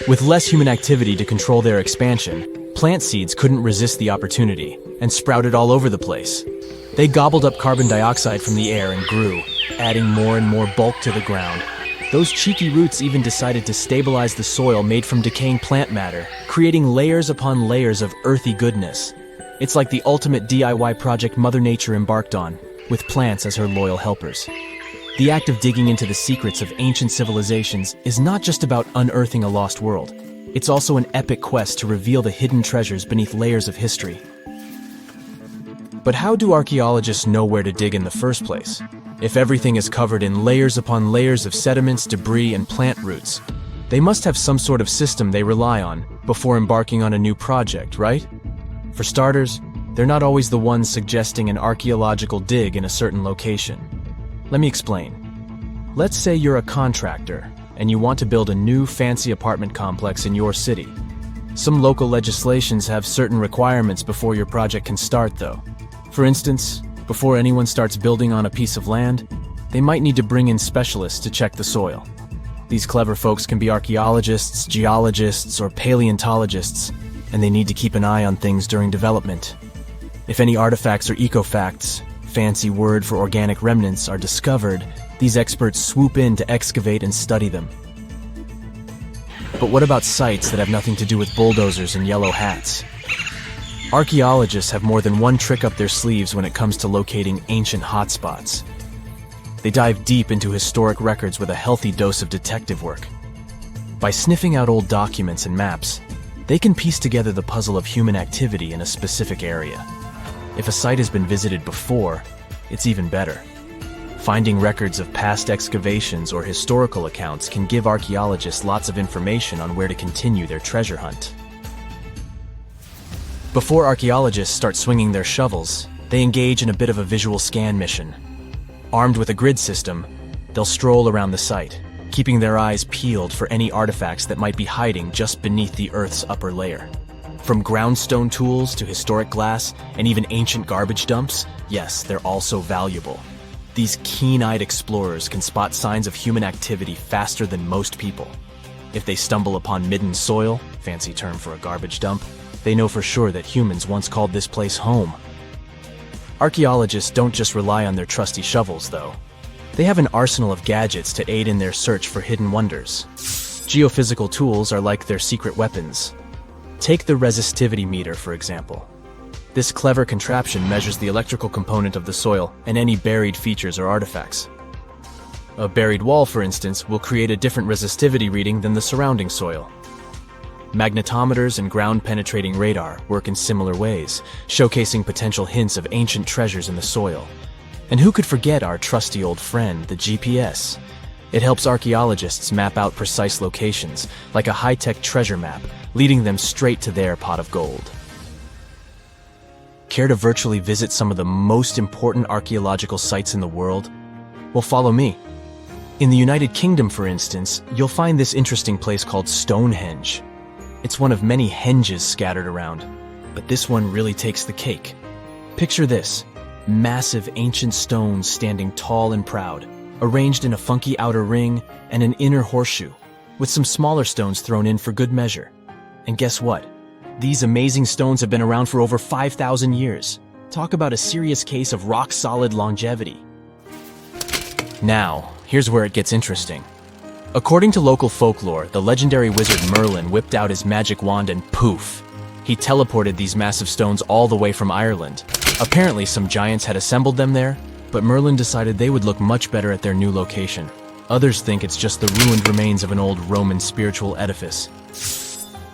With less human activity to control their expansion, plant seeds couldn't resist the opportunity and sprouted all over the place. They gobbled up carbon dioxide from the air and grew, adding more and more bulk to the ground. Those cheeky roots even decided to stabilize the soil made from decaying plant matter, creating layers upon layers of earthy goodness. It's like the ultimate DIY project Mother Nature embarked on, with plants as her loyal helpers. The act of digging into the secrets of ancient civilizations is not just about unearthing a lost world. It's also an epic quest to reveal the hidden treasures beneath layers of history. But how do archaeologists know where to dig in the first place? If everything is covered in layers upon layers of sediments, debris, and plant roots, they must have some sort of system they rely on before embarking on a new project, right? For starters, they're not always the ones suggesting an archaeological dig in a certain location. Let me explain. Let's say you're a contractor and you want to build a new fancy apartment complex in your city. Some local legislations have certain requirements before your project can start, though. For instance, before anyone starts building on a piece of land, they might need to bring in specialists to check the soil. These clever folks can be archaeologists, geologists, or paleontologists, and they need to keep an eye on things during development. If any artifacts or ecofacts, fancy word for organic remnants, are discovered, these experts swoop in to excavate and study them. But what about sites that have nothing to do with bulldozers and yellow hats? Archaeologists have more than one trick up their sleeves when it comes to locating ancient hotspots. They dive deep into historic records with a healthy dose of detective work. By sniffing out old documents and maps, they can piece together the puzzle of human activity in a specific area. If a site has been visited before, it's even better. Finding records of past excavations or historical accounts can give archaeologists lots of information on where to continue their treasure hunt. Before archaeologists start swinging their shovels, they engage in a bit of a visual scan mission. Armed with a grid system, they'll stroll around the site, keeping their eyes peeled for any artifacts that might be hiding just beneath the Earth's upper layer. From groundstone tools to historic glass and even ancient garbage dumps, yes, they're all so valuable. These keen-eyed explorers can spot signs of human activity faster than most people. If they stumble upon midden soil, fancy term for a garbage dump, they know for sure that humans once called this place home. Archaeologists don't just rely on their trusty shovels, though. They have an arsenal of gadgets to aid in their search for hidden wonders. Geophysical tools are like their secret weapons. Take the resistivity meter, for example. This clever contraption measures the electrical component of the soil and any buried features or artifacts. A buried wall, for instance, will create a different resistivity reading than the surrounding soil. Magnetometers and ground-penetrating radar work in similar ways, showcasing potential hints of ancient treasures in the soil. And who could forget our trusty old friend, the GPS? It helps archaeologists map out precise locations, like a high-tech treasure map, leading them straight to their pot of gold. Care to virtually visit some of the most important archaeological sites in the world? Well, follow me. In the United Kingdom, for instance, you'll find this interesting place called Stonehenge. It's one of many henges scattered around, but this one really takes the cake. Picture this: massive ancient stones standing tall and proud, arranged in a funky outer ring and an inner horseshoe, with some smaller stones thrown in for good measure. And guess what? These amazing stones have been around for over 5,000 years. Talk about a serious case of rock-solid longevity. Now, here's where it gets interesting. According to local folklore, the legendary wizard Merlin whipped out his magic wand and poof! He teleported these massive stones all the way from Ireland. Apparently, some giants had assembled them there, but Merlin decided they would look much better at their new location. Others think it's just the ruined remains of an old Roman spiritual edifice.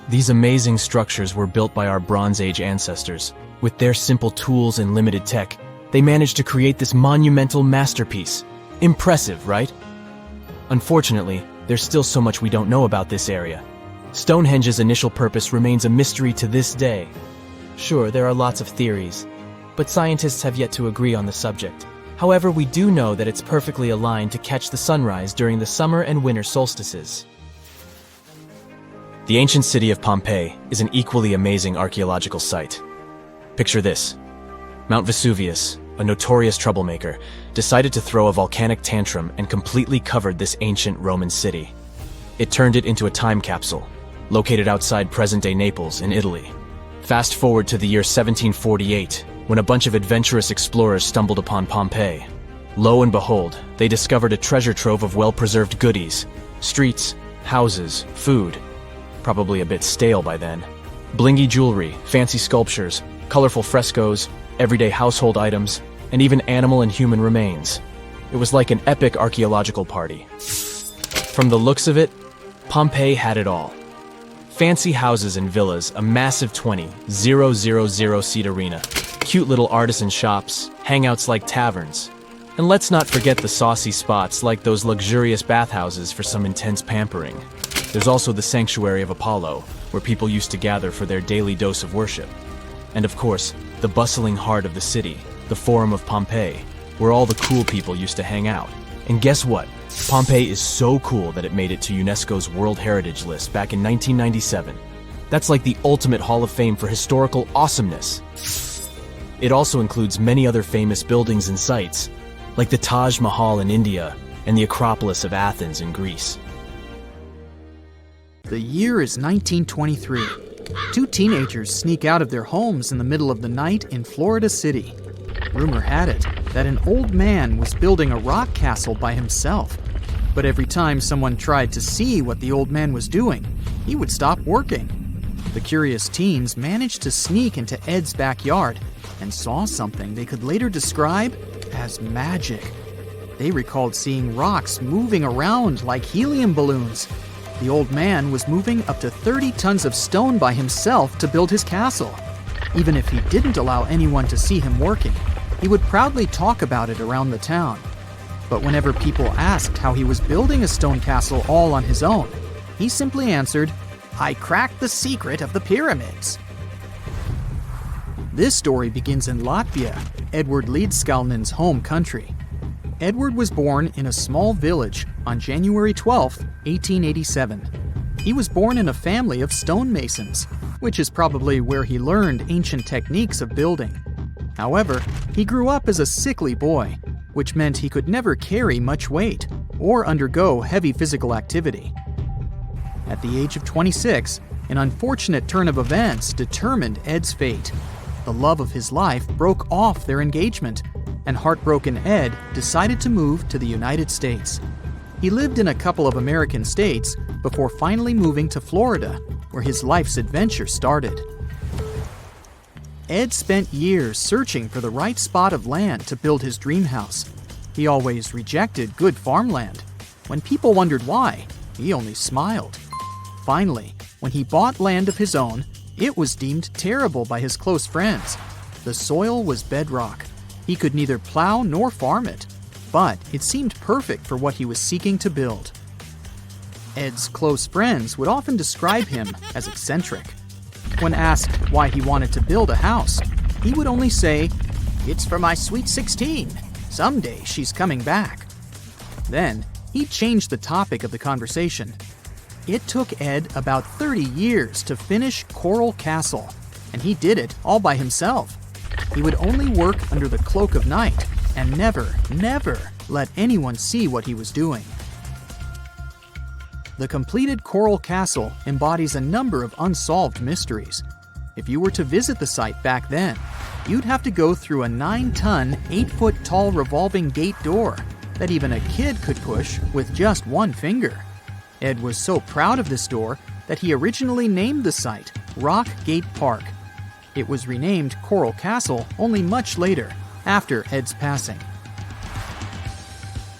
These amazing structures were built by our Bronze Age ancestors. With their simple tools and limited tech, they managed to create this monumental masterpiece. Impressive, right? Unfortunately, there's still so much we don't know about this area. Stonehenge's initial purpose remains a mystery to this day. Sure, there are lots of theories, but scientists have yet to agree on the subject. However, we do know that it's perfectly aligned to catch the sunrise during the summer and winter solstices. The ancient city of Pompeii is an equally amazing archaeological site. Picture this: Mount Vesuvius, a notorious troublemaker, decided to throw a volcanic tantrum and completely covered this ancient Roman city. It turned it into a time capsule, located outside present-day Naples in Italy. Fast forward to the year 1748, when a bunch of adventurous explorers stumbled upon Pompeii. Lo and behold, they discovered a treasure trove of well-preserved goodies: streets, houses, food. Probably a bit stale by then. Blingy jewelry, fancy sculptures, colorful frescoes, everyday household items, and even animal and human remains. It was like an epic archaeological party. From the looks of it, Pompeii had it all. Fancy houses and villas, a massive 20,000-seat arena, cute little artisan shops, hangouts like taverns. And let's not forget the saucy spots like those luxurious bathhouses for some intense pampering. There's also the Sanctuary of Apollo, where people used to gather for their daily dose of worship. And of course, the bustling heart of the city, the Forum of Pompeii, where all the cool people used to hang out. And guess what? Pompeii is so cool that it made it to UNESCO's World Heritage List back in 1997. That's like the ultimate Hall of Fame for historical awesomeness. It also includes many other famous buildings and sites, like the Taj Mahal in India and the Acropolis of Athens in Greece. The year is 1923. Two teenagers sneak out of their homes in the middle of the night in Florida City. Rumor had it that an old man was building a rock castle by himself. But every time someone tried to see what the old man was doing, he would stop working. The curious teens managed to sneak into Ed's backyard and saw something they could later describe as magic. They recalled seeing rocks moving around like helium balloons. The old man was moving up to 30 tons of stone by himself to build his castle. Even if he didn't allow anyone to see him working, he would proudly talk about it around the town. But whenever people asked how he was building a stone castle all on his own, he simply answered, "I cracked the secret of the pyramids." This story begins in Latvia, Edward Leedskalnin's home country. Edward was born in a small village on January 12, 1887. He was born in a family of stonemasons, which is probably where he learned ancient techniques of building. However, he grew up as a sickly boy, which meant he could never carry much weight or undergo heavy physical activity. At the age of 26, an unfortunate turn of events determined Ed's fate. The love of his life broke off their engagement, and heartbroken Ed decided to move to the United States. He lived in a couple of American states before finally moving to Florida, where his life's adventure started. Ed spent years searching for the right spot of land to build his dream house. He always rejected good farmland. When people wondered why, he only smiled. Finally, When he bought land of his own, it was deemed terrible by his close friends. The soil was bedrock. He could neither plow nor farm it, but it seemed perfect for what he was seeking to build. Ed's close friends would often describe him as eccentric. When asked why he wanted to build a house, he would only say, "It's for my sweet 16. Someday she's coming back." Then, he changed the topic of the conversation. It took Ed about 30 years to finish Coral Castle, and he did it all by himself. He would only work under the cloak of night and never, never let anyone see what he was doing. The completed Coral Castle embodies a number of unsolved mysteries. If you were to visit the site back then, you'd have to go through a 9-ton, 8-foot-tall revolving gate door that even a kid could push with just one finger. Ed was so proud of this door that he originally named the site Rock Gate Park. It was renamed Coral Castle only much later, after Ed's passing.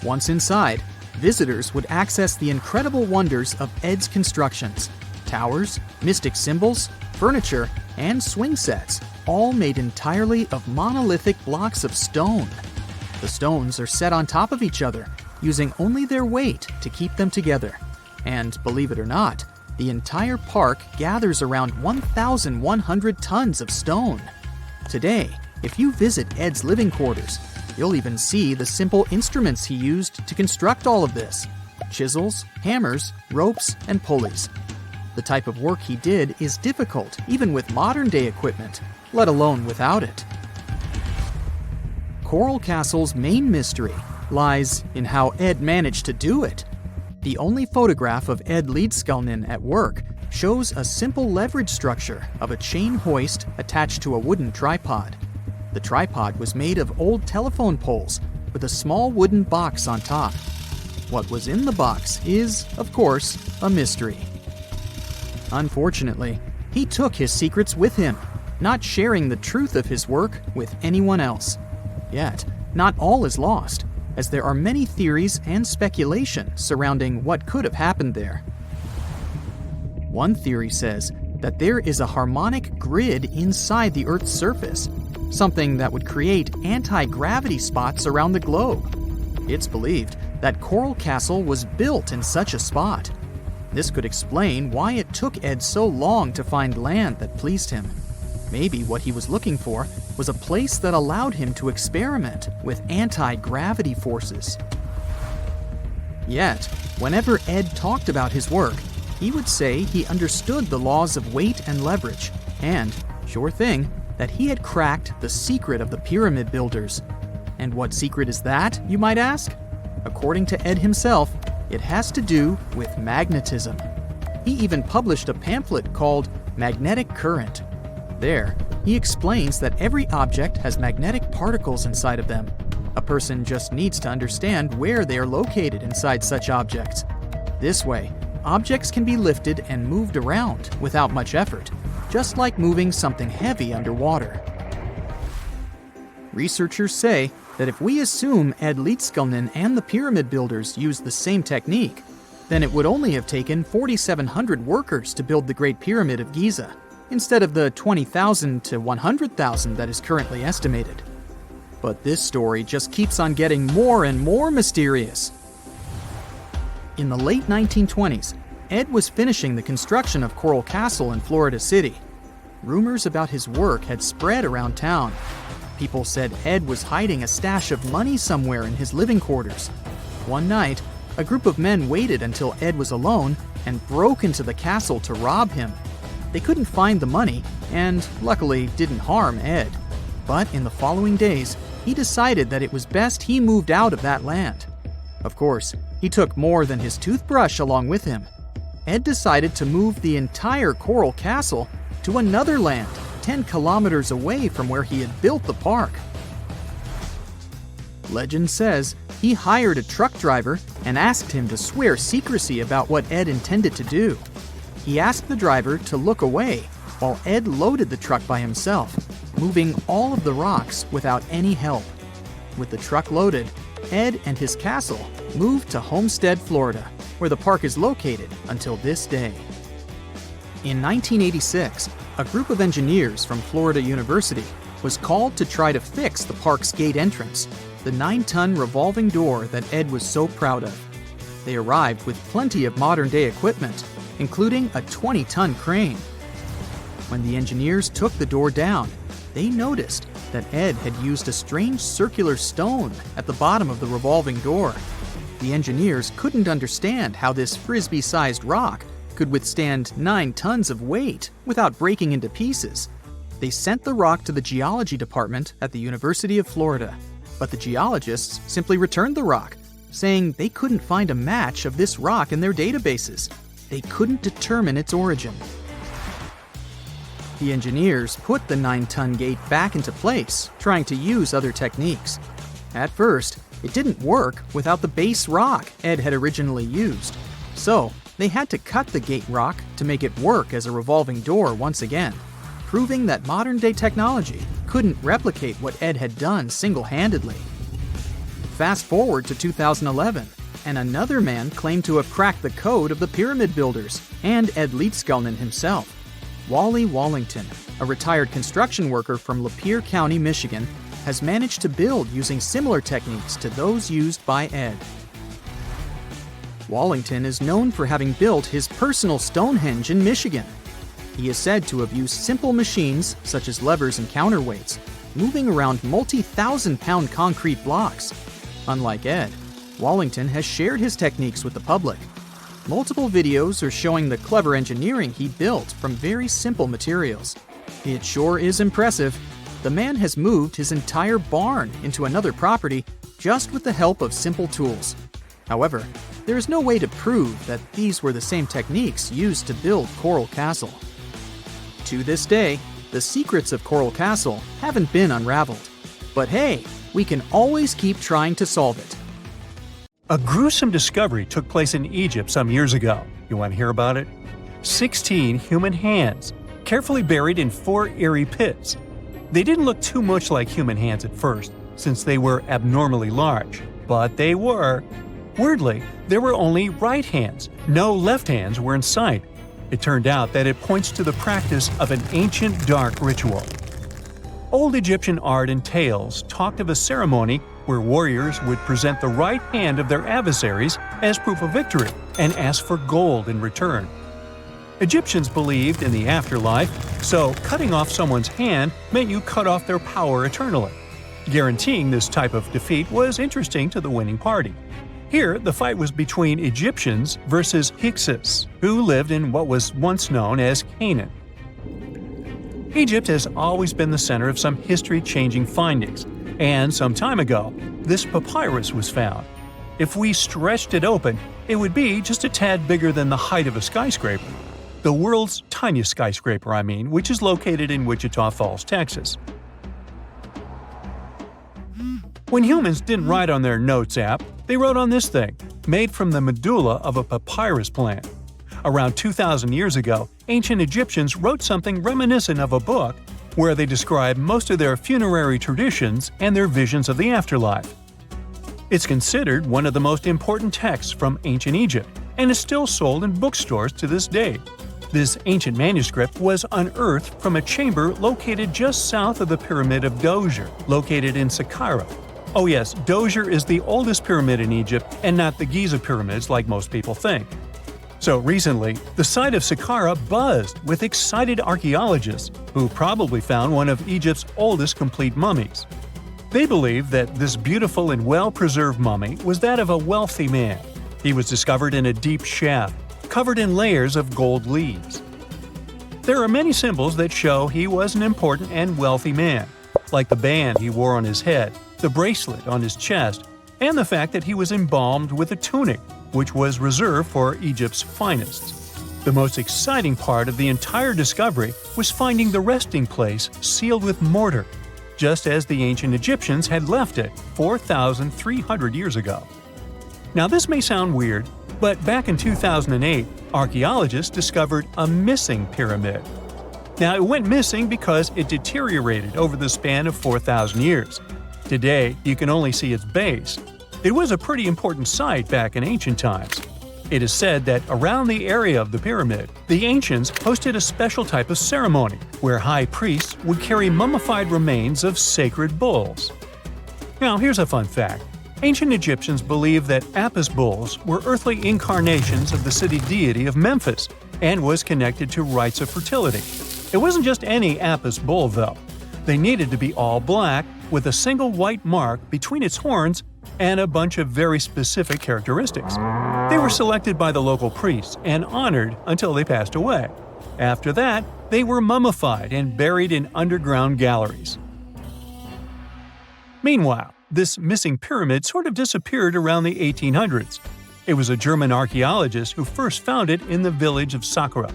Once inside, visitors would access the incredible wonders of Ed's constructions: towers, mystic symbols, furniture, and swing sets, all made entirely of monolithic blocks of stone. The stones are set on top of each other, using only their weight to keep them together. And believe it or not, the entire park gathers around 1,100 tons of stone. Today, if you visit Ed's living quarters, you'll even see the simple instruments he used to construct all of this: chisels, hammers, ropes, and pulleys. The type of work he did is difficult even with modern-day equipment, let alone without it. Coral Castle's main mystery lies in how Ed managed to do it. The only photograph of Ed Leedskalnin at work shows a simple leverage structure of a chain hoist attached to a wooden tripod. The tripod was made of old telephone poles with a small wooden box on top. What was in the box is, of course, a mystery. Unfortunately, he took his secrets with him, not sharing the truth of his work with anyone else. Yet, not all is lost, as there are many theories and speculation surrounding what could have happened there. One theory says that there is a harmonic grid inside the Earth's surface, something that would create anti-gravity spots around the globe. It's believed that Coral Castle was built in such a spot. This could explain why it took Ed so long to find land that pleased him. Maybe what he was looking for was a place that allowed him to experiment with anti-gravity forces. Yet, whenever Ed talked about his work, he would say he understood the laws of weight and leverage, and, sure thing, that he had cracked the secret of the pyramid builders. And what secret is that, you might ask? According to Ed himself, it has to do with magnetism. He even published a pamphlet called Magnetic Current. There, he explains that every object has magnetic particles inside of them. A person just needs to understand where they are located inside such objects. This way, objects can be lifted and moved around without much effort, just like moving something heavy underwater. Researchers say that if we assume Ed Leedskalnin and the pyramid builders used the same technique, then it would only have taken 4,700 workers to build the Great Pyramid of Giza, instead of the 20,000 to 100,000 that is currently estimated. But this story just keeps on getting more and more mysterious. In the late 1920s, Ed was finishing the construction of Coral Castle in Florida City. Rumors about his work had spread around town. People said Ed was hiding a stash of money somewhere in his living quarters. One night, a group of men waited until Ed was alone and broke into the castle to rob him. They couldn't find the money, and luckily didn't harm Ed. But in the following days, he decided that it was best he moved out of that land. Of course, he took more than his toothbrush along with him. Ed decided to move the entire Coral Castle to another land, 10 kilometers away from where he had built the park. Legend says he hired a truck driver and asked him to swear secrecy about what Ed intended to do. He asked the driver to look away while Ed loaded the truck by himself, moving all of the rocks without any help. With the truck loaded, Ed and his castle moved to Homestead, Florida, where the park is located until this day. In 1986, a group of engineers from Florida University was called to try to fix the park's gate entrance, the 9-ton revolving door that Ed was so proud of. They arrived with plenty of modern-day equipment, including a 20-ton crane. When the engineers took the door down, they noticed that Ed had used a strange circular stone at the bottom of the revolving door. The engineers couldn't understand how this frisbee-sized rock could withstand 9 tons of weight without breaking into pieces. They sent the rock to the geology department at the University of Florida, but the geologists simply returned the rock, saying they couldn't find a match of this rock in their databases. They couldn't determine its origin. The engineers put the 9-ton gate back into place, trying to use other techniques. At first, it didn't work without the base rock Ed had originally used. So, they had to cut the gate rock to make it work as a revolving door once again, proving that modern-day technology couldn't replicate what Ed had done single-handedly. Fast forward to 2011, and another man claimed to have cracked the code of the pyramid builders and Ed Leedskalnin himself. Wally Wallington, a retired construction worker from Lapeer County, Michigan, has managed to build using similar techniques to those used by Ed. Wallington is known for having built his personal Stonehenge in Michigan. He is said to have used simple machines, such as levers and counterweights, moving around multi-thousand-pound concrete blocks. Unlike Ed, Wallington has shared his techniques with the public. Multiple videos are showing the clever engineering he built from very simple materials. It sure is impressive. The man has moved his entire barn into another property just with the help of simple tools. However, there is no way to prove that these were the same techniques used to build Coral Castle. To this day, the secrets of Coral Castle haven't been unraveled. But hey, we can always keep trying to solve it. A gruesome discovery took place in Egypt some years ago. You want to hear about it? 16 human hands, carefully buried in 4 eerie pits. They didn't look too much like human hands at first, since they were abnormally large, but they were. Weirdly, there were only right hands. No left hands were in sight. It turned out that it points to the practice of an ancient dark ritual. Old Egyptian art and tales talked of a ceremony where warriors would present the right hand of their adversaries as proof of victory and ask for gold in return. Egyptians believed in the afterlife, so cutting off someone's hand meant you cut off their power eternally. Guaranteeing this type of defeat was interesting to the winning party. Here, the fight was between Egyptians versus Hyksos, who lived in what was once known as Canaan. Egypt has always been the center of some history-changing findings, and some time ago, this papyrus was found. If we stretched it open, it would be just a tad bigger than the height of a skyscraper. The world's tiniest skyscraper, which is located in Wichita Falls, Texas. When humans didn't write on their notes app, they wrote on this thing, made from the medulla of a papyrus plant. Around 2,000 years ago, ancient Egyptians wrote something reminiscent of a book where they describe most of their funerary traditions and their visions of the afterlife. It's considered one of the most important texts from ancient Egypt and is still sold in bookstores to this day. This ancient manuscript was unearthed from a chamber located just south of the Pyramid of Djoser, located in Saqqara. Oh yes, Djoser is the oldest pyramid in Egypt and not the Giza pyramids like most people think. So recently, the site of Saqqara buzzed with excited archaeologists who probably found one of Egypt's oldest complete mummies. They believe that this beautiful and well-preserved mummy was that of a wealthy man. He was discovered in a deep shaft, covered in layers of gold leaves. There are many symbols that show he was an important and wealthy man, like the band he wore on his head, the bracelet on his chest, and the fact that he was embalmed with a tunic, which was reserved for Egypt's finest. The most exciting part of the entire discovery was finding the resting place sealed with mortar, just as the ancient Egyptians had left it 4,300 years ago. Now this may sound weird, but back in 2008, archaeologists discovered a missing pyramid. Now it went missing because it deteriorated over the span of 4,000 years. Today, you can only see its base. It was a pretty important site back in ancient times. It is said that around the area of the pyramid, the ancients hosted a special type of ceremony where high priests would carry mummified remains of sacred bulls. Now, here's a fun fact. Ancient Egyptians believed that Apis bulls were earthly incarnations of the city deity of Memphis and was connected to rites of fertility. It wasn't just any Apis bull, though. They needed to be all black, with a single white mark between its horns and a bunch of very specific characteristics. They were selected by the local priests and honored until they passed away. After that, they were mummified and buried in underground galleries. Meanwhile, this missing pyramid sort of disappeared around the 1800s. It was a German archaeologist who first found it in the village of Sahara.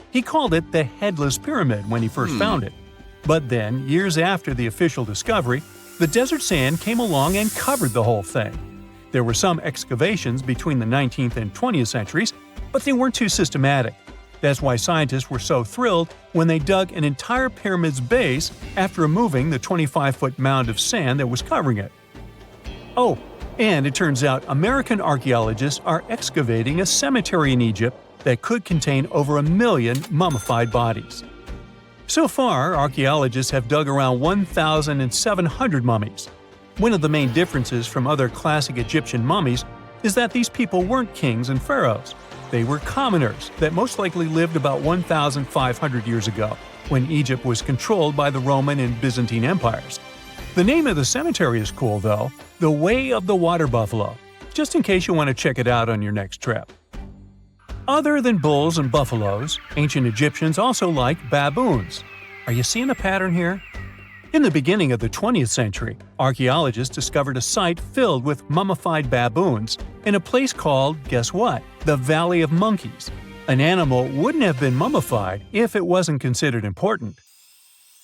He called it the Headless Pyramid when he first found it. But then, years after the official discovery, the desert sand came along and covered the whole thing. There were some excavations between the 19th and 20th centuries, but they weren't too systematic. That's why scientists were so thrilled when they dug an entire pyramid's base after removing the 25-foot mound of sand that was covering it. Oh, and it turns out American archaeologists are excavating a cemetery in Egypt that could contain over 1 million mummified bodies. So far, archaeologists have dug around 1,700 mummies. One of the main differences from other classic Egyptian mummies is that these people weren't kings and pharaohs. They were commoners that most likely lived about 1,500 years ago, when Egypt was controlled by the Roman and Byzantine empires. The name of the cemetery is cool, though, the Way of the Water Buffalo, just in case you want to check it out on your next trip. Other than bulls and buffaloes, ancient Egyptians also liked baboons. Are you seeing a pattern here? In the beginning of the 20th century, archaeologists discovered a site filled with mummified baboons in a place called, guess what? The Valley of Monkeys. An animal wouldn't have been mummified if it wasn't considered important.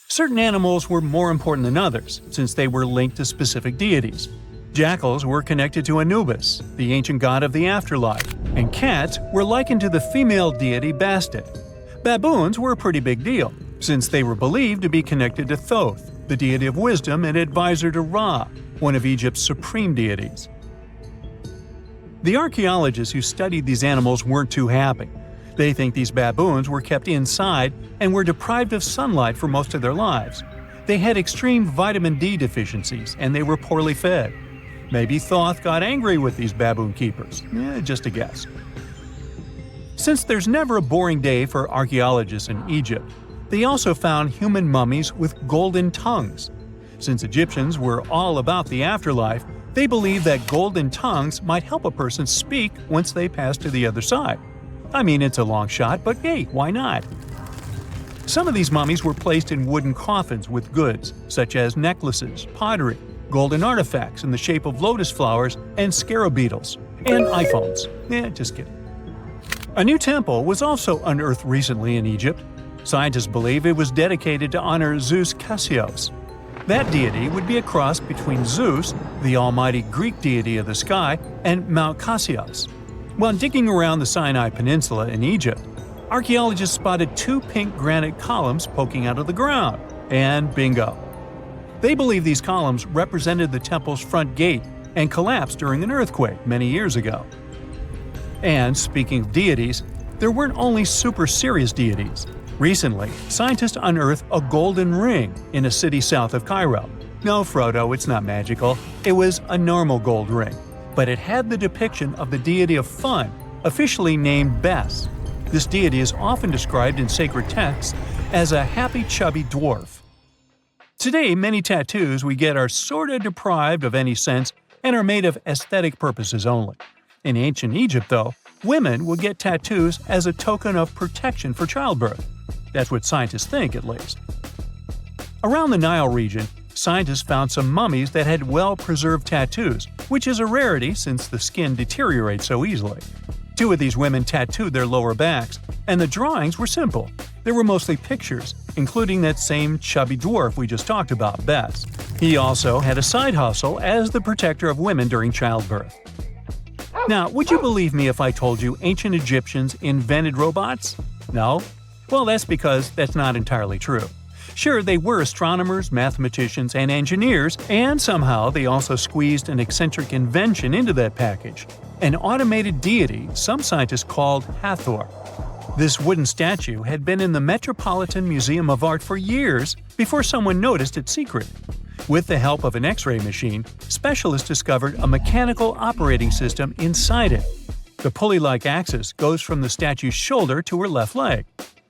Certain animals were more important than others, since they were linked to specific deities. Jackals were connected to Anubis, the ancient god of the afterlife, and cats were likened to the female deity Bastet. Baboons were a pretty big deal, since they were believed to be connected to Thoth, the deity of wisdom and advisor to Ra, one of Egypt's supreme deities. The archaeologists who studied these animals weren't too happy. They think these baboons were kept inside and were deprived of sunlight for most of their lives. They had extreme vitamin D deficiencies and they were poorly fed. Maybe Thoth got angry with these baboon keepers. Just a guess. Since there's never a boring day for archaeologists in Egypt, they also found human mummies with golden tongues. Since Egyptians were all about the afterlife, they believed that golden tongues might help a person speak once they pass to the other side. I mean, it's a long shot, but hey, why not? Some of these mummies were placed in wooden coffins with goods, such as necklaces, pottery, golden artifacts in the shape of lotus flowers and scarab beetles, and iPhones. Just kidding. A new temple was also unearthed recently in Egypt. Scientists believe it was dedicated to honor Zeus Cassios. That deity would be a cross between Zeus, the almighty Greek deity of the sky, and Mount Cassios. While digging around the Sinai Peninsula in Egypt, archaeologists spotted 2 pink granite columns poking out of the ground, and bingo. They believe these columns represented the temple's front gate and collapsed during an earthquake many years ago. And speaking of deities, there weren't only super serious deities. Recently, scientists unearthed a golden ring in a city south of Cairo. No, Frodo, it's not magical. It was a normal gold ring, but it had the depiction of the deity of fun, officially named Bes. This deity is often described in sacred texts as a happy, chubby dwarf. Today, many tattoos we get are sorta deprived of any sense and are made of aesthetic purposes only. In ancient Egypt, though, women would get tattoos as a token of protection for childbirth. That's what scientists think, at least. Around the Nile region, scientists found some mummies that had well-preserved tattoos, which is a rarity since the skin deteriorates so easily. 2 of these women tattooed their lower backs, and the drawings were simple. They were mostly pictures, including that same chubby dwarf we just talked about, Bes. He also had a side hustle as the protector of women during childbirth. Now, would you believe me if I told you ancient Egyptians invented robots? No? Well, that's because that's not entirely true. Sure, they were astronomers, mathematicians, and engineers, and somehow they also squeezed an eccentric invention into that package. An automated deity some scientists called Hathor. This wooden statue had been in the Metropolitan Museum of Art for years before someone noticed its secret. With the help of an X-ray machine, specialists discovered a mechanical operating system inside it. The pulley-like axis goes from the statue's shoulder to her left leg.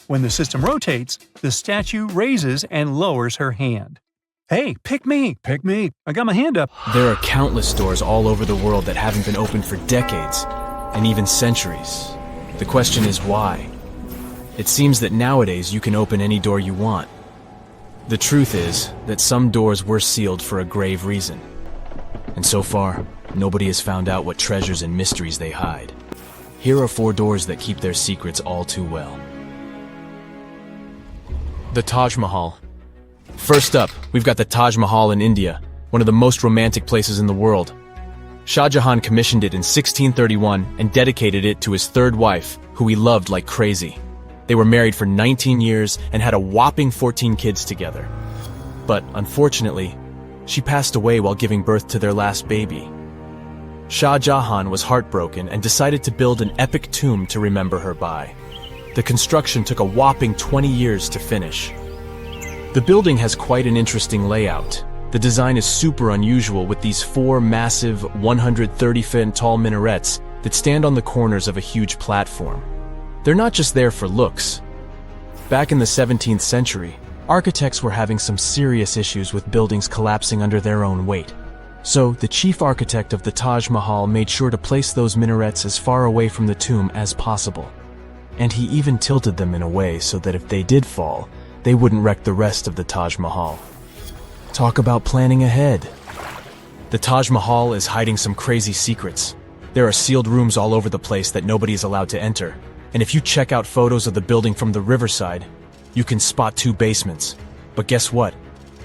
When the system rotates, the statue raises and lowers her hand. Hey, pick me! Pick me! I got my hand up! There are countless doors all over the world that haven't been opened for decades, and even centuries. The question is why? It seems that nowadays you can open any door you want. The truth is that some doors were sealed for a grave reason. And so far, nobody has found out what treasures and mysteries they hide. Here are 4 doors that keep their secrets all too well. The Taj Mahal. First up, we've got the Taj Mahal in India, one of the most romantic places in the world. Shah Jahan commissioned it in 1631 and dedicated it to his 3rd wife, who he loved like crazy. They were married for 19 years and had a whopping 14 kids together. But unfortunately, she passed away while giving birth to their last baby. Shah Jahan was heartbroken and decided to build an epic tomb to remember her by. The construction took a whopping 20 years to finish. The building has quite an interesting layout. The design is super unusual with these 4 massive 130-foot tall minarets that stand on the corners of a huge platform. They're not just there for looks. Back in the 17th century, architects were having some serious issues with buildings collapsing under their own weight. So, the chief architect of the Taj Mahal made sure to place those minarets as far away from the tomb as possible. And he even tilted them in a way so that if they did fall, they wouldn't wreck the rest of the Taj Mahal. Talk about planning ahead. The Taj Mahal is hiding some crazy secrets. There are sealed rooms all over the place that nobody is allowed to enter. And if you check out photos of the building from the riverside, you can spot 2 basements. But guess what?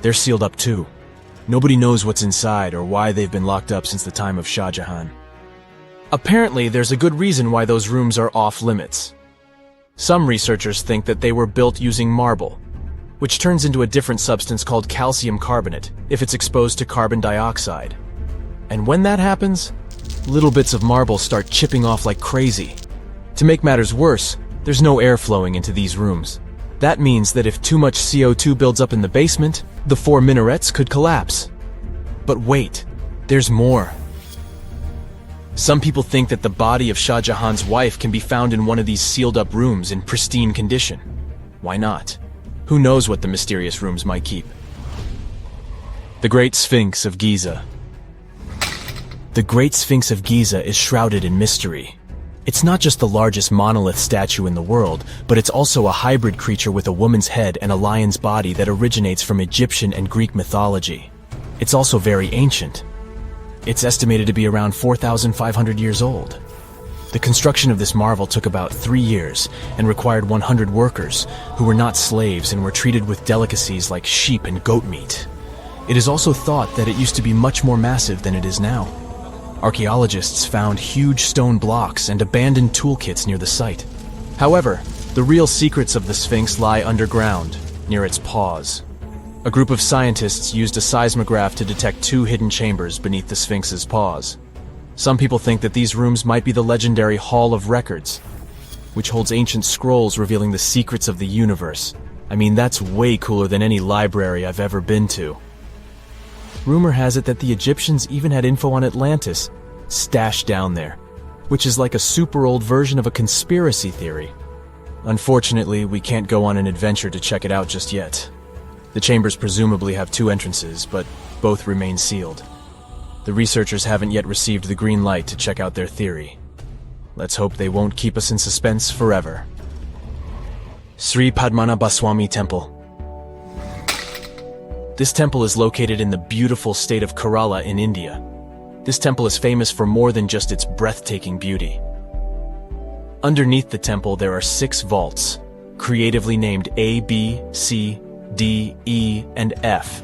They're sealed up too. Nobody knows what's inside or why they've been locked up since the time of Shah Jahan. Apparently, there's a good reason why those rooms are off limits. Some researchers think that they were built using marble, which turns into a different substance called calcium carbonate if it's exposed to carbon dioxide. And when that happens, little bits of marble start chipping off like crazy. To make matters worse, there's no air flowing into these rooms. That means that if too much CO2 builds up in the basement, the 4 minarets could collapse. But wait, there's more. Some people think that the body of Shah Jahan's wife can be found in one of these sealed-up rooms in pristine condition. Why not? Who knows what the mysterious rooms might keep? The Great Sphinx of Giza. The Great Sphinx of Giza is shrouded in mystery. It's not just the largest monolith statue in the world, but it's also a hybrid creature with a woman's head and a lion's body that originates from Egyptian and Greek mythology. It's also very ancient. It's estimated to be around 4,500 years old. The construction of this marvel took about 3 years and required 100 workers, who were not slaves and were treated with delicacies like sheep and goat meat. It is also thought that it used to be much more massive than it is now. Archaeologists found huge stone blocks and abandoned toolkits near the site. However, the real secrets of the Sphinx lie underground, near its paws. A group of scientists used a seismograph to detect 2 hidden chambers beneath the Sphinx's paws. Some people think that these rooms might be the legendary Hall of Records, which holds ancient scrolls revealing the secrets of the universe. I mean, that's way cooler than any library I've ever been to. Rumor has it that the Egyptians even had info on Atlantis stashed down there, which is like a super old version of a conspiracy theory. Unfortunately, we can't go on an adventure to check it out just yet. The chambers presumably have 2 entrances, but both remain sealed. The researchers haven't yet received the green light to check out their theory. Let's hope they won't keep us in suspense forever. Sri Padmanabhaswamy Temple. This temple is located in the beautiful state of Kerala in India. This temple is famous for more than just its breathtaking beauty. Underneath the temple there are 6 vaults, creatively named A, B, C, D, E, and F.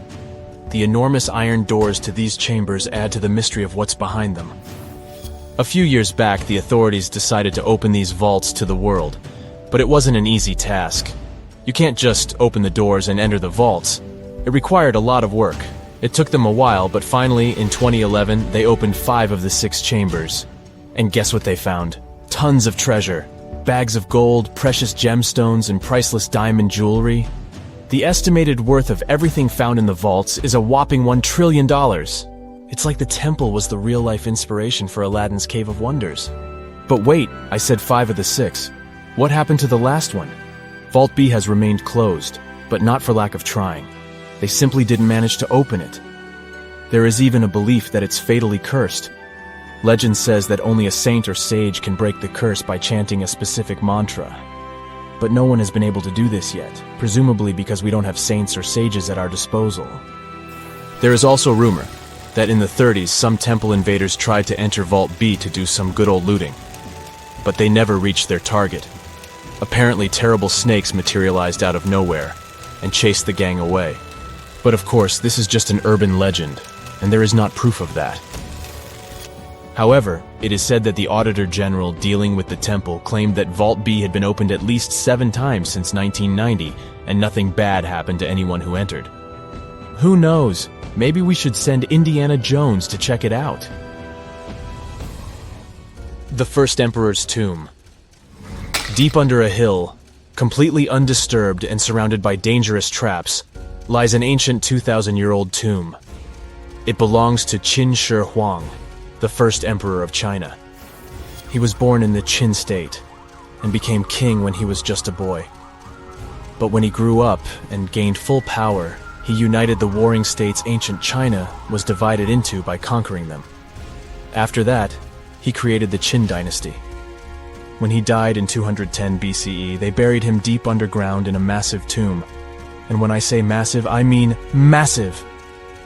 The enormous iron doors to these chambers add to the mystery of what's behind them. A few years back, the authorities decided to open these vaults to the world, but it wasn't an easy task. You can't just open the doors and enter the vaults. It required a lot of work. It took them a while, but finally, in 2011, they opened 5 of the 6 chambers. And guess what they found? Tons of treasure. Bags of gold, precious gemstones, and priceless diamond jewelry. The estimated worth of everything found in the vaults is a whopping $1 trillion. It's like the temple was the real-life inspiration for Aladdin's Cave of Wonders. But wait, I said 5 of the 6. What happened to the last one? Vault B has remained closed, but not for lack of trying. They simply didn't manage to open it. There is even a belief that it's fatally cursed. Legend says that only a saint or sage can break the curse by chanting a specific mantra. But no one has been able to do this yet, presumably because we don't have saints or sages at our disposal. There is also rumor that in the 30s some temple invaders tried to enter Vault B to do some good old looting. But they never reached their target. Apparently terrible snakes materialized out of nowhere and chased the gang away. But of course, this is just an urban legend, and there is not proof of that. However, it is said that the Auditor General dealing with the temple claimed that Vault B had been opened at least 7 times since 1990, and nothing bad happened to anyone who entered. Who knows? Maybe we should send Indiana Jones to check it out. The First Emperor's Tomb. Deep under a hill, completely undisturbed and surrounded by dangerous traps, lies an ancient 2,000-year-old tomb. It belongs to Qin Shi Huang, the first emperor of China. He was born in the Qin state and became king when he was just a boy. But when he grew up and gained full power, he united the warring states ancient China was divided into by conquering them. After that, he created the Qin dynasty. When he died in 210 BCE, they buried him deep underground in a massive tomb. And when I say massive, I mean massive!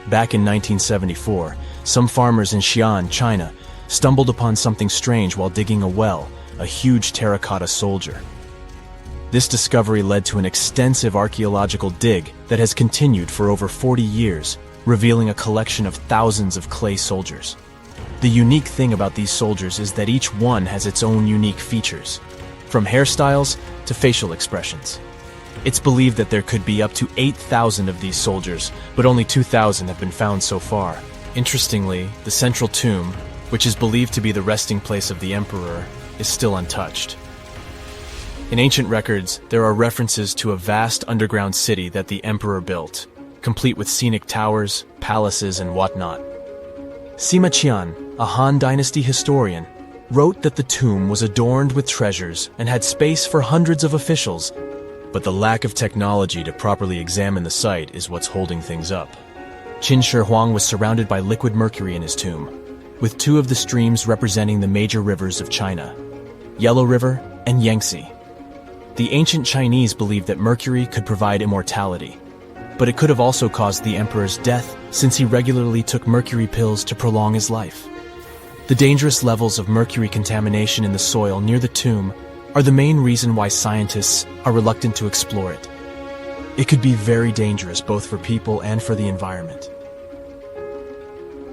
Back in 1974, some farmers in Xi'an, China, stumbled upon something strange while digging a well, a huge terracotta soldier. This discovery led to an extensive archaeological dig that has continued for over 40 years, revealing a collection of thousands of clay soldiers. The unique thing about these soldiers is that each one has its own unique features, from hairstyles to facial expressions. It's believed that there could be up to 8,000 of these soldiers, but only 2,000 have been found so far. Interestingly, the central tomb, which is believed to be the resting place of the emperor, is still untouched. In ancient records, there are references to a vast underground city that the emperor built, complete with scenic towers, palaces, and whatnot. Sima Qian, a Han Dynasty historian, wrote that the tomb was adorned with treasures and had space for hundreds of officials, but the lack of technology to properly examine the site is what's holding things up. Qin Shi Huang was surrounded by liquid mercury in his tomb, with 2 of the streams representing the major rivers of China, Yellow River and Yangtze. The ancient Chinese believed that mercury could provide immortality, but it could have also caused the emperor's death since he regularly took mercury pills to prolong his life. The dangerous levels of mercury contamination in the soil near the tomb are the main reason why scientists are reluctant to explore it. It could be very dangerous both for people and for the environment.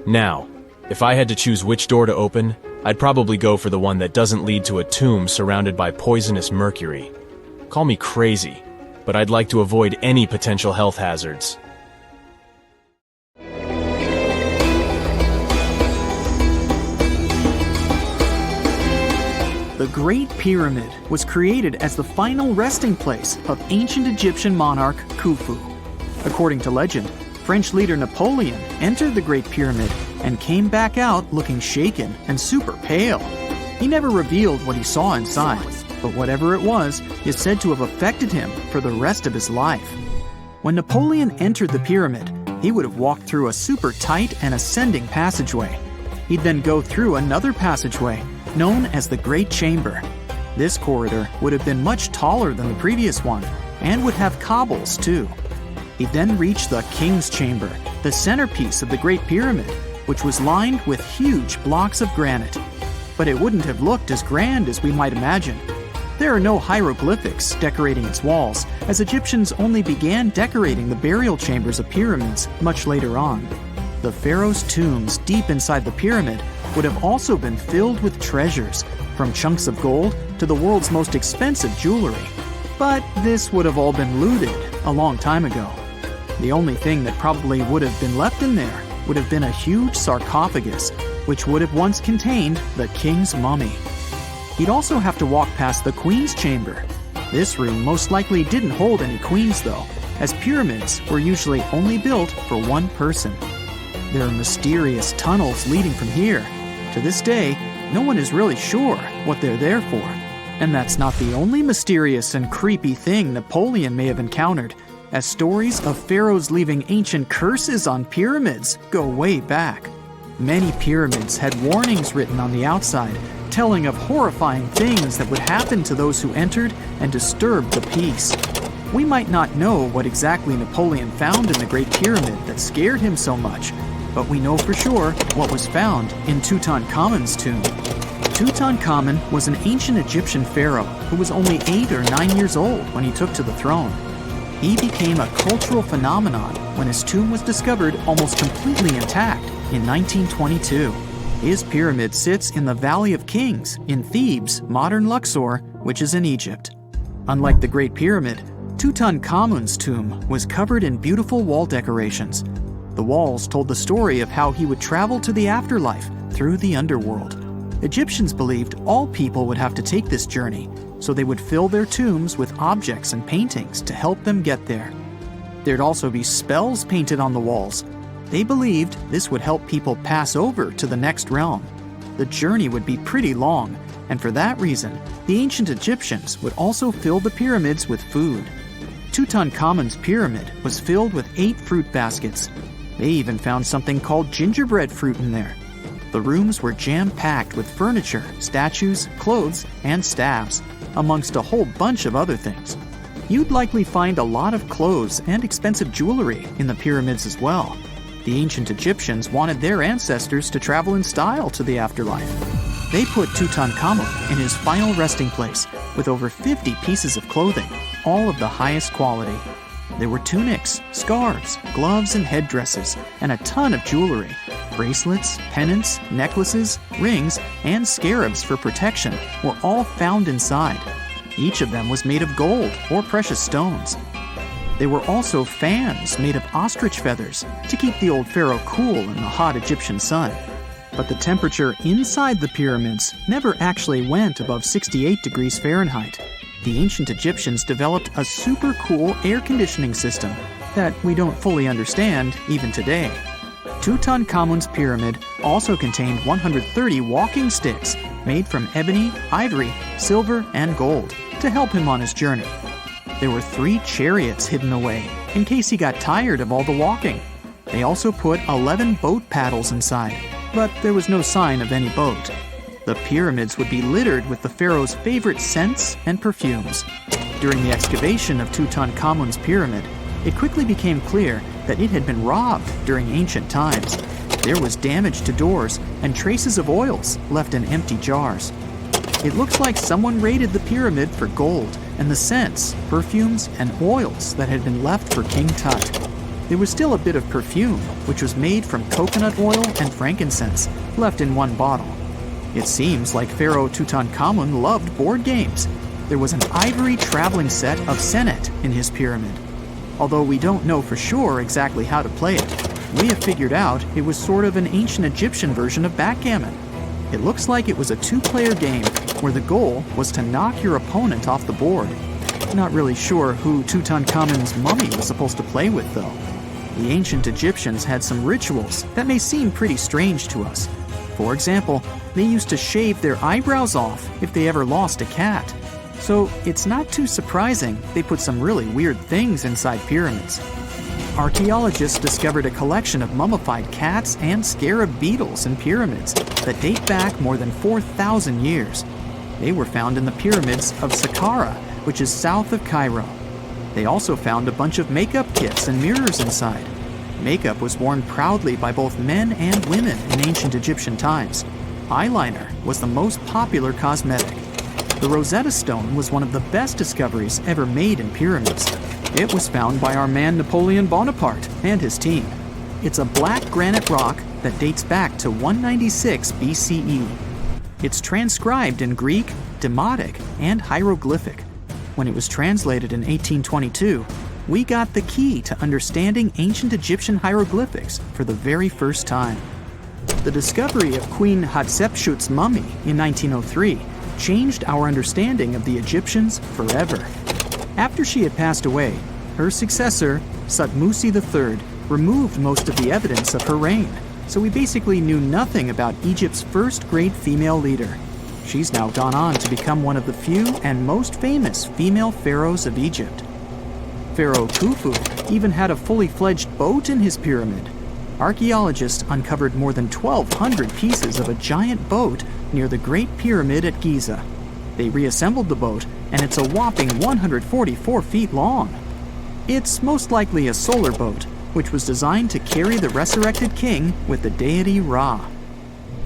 Now, if I had to choose which door to open, I'd probably go for the one that doesn't lead to a tomb surrounded by poisonous mercury. Call me crazy, but I'd like to avoid any potential health hazards. The Great Pyramid was created as the final resting place of ancient Egyptian monarch Khufu. According to legend, French leader Napoleon entered the Great Pyramid and came back out looking shaken and super pale. He never revealed what he saw inside, but whatever it was is said to have affected him for the rest of his life. When Napoleon entered the pyramid, he would have walked through a super tight and ascending passageway. He'd then go through another passageway, known as the Great Chamber. This corridor would have been much taller than the previous one, and would have cobbles too. He'd then reach the King's Chamber, the centerpiece of the Great Pyramid, which was lined with huge blocks of granite. But it wouldn't have looked as grand as we might imagine. There are no hieroglyphics decorating its walls, as Egyptians only began decorating the burial chambers of pyramids much later on. The pharaoh's tombs deep inside the pyramid would have also been filled with treasures, from chunks of gold to the world's most expensive jewelry. But this would have all been looted a long time ago. The only thing that probably would have been left in there would have been a huge sarcophagus, which would have once contained the king's mummy. He'd also have to walk past the queen's chamber. This room most likely didn't hold any queens though, as pyramids were usually only built for one person. There are mysterious tunnels leading from here. To this day, no one is really sure what they're there for. And that's not the only mysterious and creepy thing Napoleon may have encountered, as stories of pharaohs leaving ancient curses on pyramids go way back. Many pyramids had warnings written on the outside, telling of horrifying things that would happen to those who entered and disturbed the peace. We might not know what exactly Napoleon found in the Great Pyramid that scared him so much, but we know for sure what was found in Tutankhamun's tomb. Tutankhamun was an ancient Egyptian pharaoh who was only 8 or 9 years old when he took to the throne. He became a cultural phenomenon when his tomb was discovered almost completely intact in 1922. His pyramid sits in the Valley of Kings in Thebes, modern Luxor, which is in Egypt. Unlike the Great Pyramid, Tutankhamun's tomb was covered in beautiful wall decorations. The walls told the story of how he would travel to the afterlife through the underworld. Egyptians believed all people would have to take this journey, so they would fill their tombs with objects and paintings to help them get there. There'd also be spells painted on the walls. They believed this would help people pass over to the next realm. The journey would be pretty long, and for that reason, the ancient Egyptians would also fill the pyramids with food. Tutankhamun's pyramid was filled with 8 fruit baskets. They even found something called gingerbread fruit in there. The rooms were jam-packed with furniture, statues, clothes, and staffs, amongst a whole bunch of other things. You'd likely find a lot of clothes and expensive jewelry in the pyramids as well. The ancient Egyptians wanted their ancestors to travel in style to the afterlife. They put Tutankhamun in his final resting place with over 50 pieces of clothing, all of the highest quality. There were tunics, scarves, gloves, and headdresses, and a ton of jewelry. Bracelets, pendants, necklaces, rings, and scarabs for protection were all found inside. Each of them was made of gold or precious stones. There were also fans made of ostrich feathers to keep the old pharaoh cool in the hot Egyptian sun. But the temperature inside the pyramids never actually went above 68 degrees Fahrenheit. The ancient Egyptians developed a super cool air conditioning system that we don't fully understand even today. Tutankhamun's pyramid also contained 130 walking sticks made from ebony, ivory, silver, and gold to help him on his journey. There were 3 chariots hidden away in case he got tired of all the walking. They also put 11 boat paddles inside, but there was no sign of any boat. The pyramids would be littered with the pharaoh's favorite scents and perfumes. During the excavation of Tutankhamun's pyramid, it quickly became clear that it had been robbed during ancient times. There was damage to doors and traces of oils left in empty jars. It looks like someone raided the pyramid for gold and the scents, perfumes, and oils that had been left for King Tut. There was still a bit of perfume, which was made from coconut oil and frankincense, left in one bottle. It seems like Pharaoh Tutankhamun loved board games. There was an ivory traveling set of senet in his pyramid. Although we don't know for sure exactly how to play it, we have figured out it was sort of an ancient Egyptian version of backgammon. It looks like it was a 2-player game where the goal was to knock your opponent off the board. Not really sure who Tutankhamun's mummy was supposed to play with though. The ancient Egyptians had some rituals that may seem pretty strange to us. For example, they used to shave their eyebrows off if they ever lost a cat. So it's not too surprising they put some really weird things inside pyramids. Archaeologists discovered a collection of mummified cats and scarab beetles in pyramids that date back more than 4,000 years. They were found in the pyramids of Sahara, which is south of Cairo. They also found a bunch of makeup kits and mirrors inside. Makeup was worn proudly by both men and women in ancient Egyptian times. Eyeliner was the most popular cosmetic. The Rosetta Stone was one of the best discoveries ever made in pyramids. It was found by our man Napoleon Bonaparte and his team. It's a black granite rock that dates back to 196 BCE. It's transcribed in Greek, demotic, and hieroglyphic. when it was translated in 1822, we got the key to understanding ancient Egyptian hieroglyphics for the very first time. The discovery of Queen Hatshepsut's mummy in 1903 changed our understanding of the Egyptians forever. After she had passed away, her successor, Thutmose III, removed most of the evidence of her reign, so we basically knew nothing about Egypt's first great female leader. She's now gone on to become one of the few and most famous female pharaohs of Egypt. Pharaoh Khufu even had a fully fledged boat in his pyramid. Archaeologists uncovered more than 1,200 pieces of a giant boat near the Great Pyramid at Giza. They reassembled the boat, and it's a whopping 144 feet long. It's most likely a solar boat, which was designed to carry the resurrected king with the deity Ra.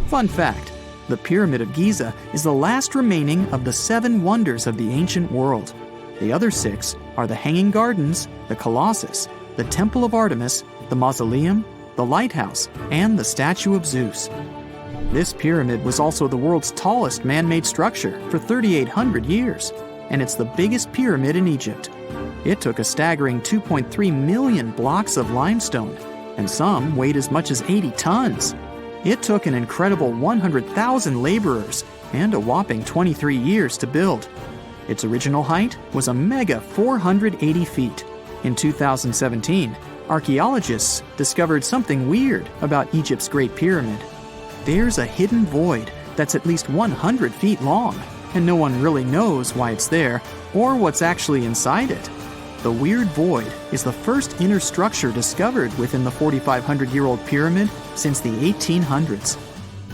Fun fact, the Pyramid of Giza is the last remaining of the 7 wonders of the ancient world. The other 6 are the Hanging Gardens, the Colossus, the Temple of Artemis, the Mausoleum, the Lighthouse, and the Statue of Zeus. This pyramid was also the world's tallest man-made structure for 3,800 years, and it's the biggest pyramid in Egypt. It took a staggering 2.3 million blocks of limestone, and some weighed as much as 80 tons. It took an incredible 100,000 laborers and a whopping 23 years to build. Its original height was a mega 480 feet. In 2017, archaeologists discovered something weird about Egypt's Great Pyramid. There's a hidden void that's at least 100 feet long, and no one really knows why it's there or what's actually inside it. The weird void is the first inner structure discovered within the 4,500-year-old pyramid since the 1800s.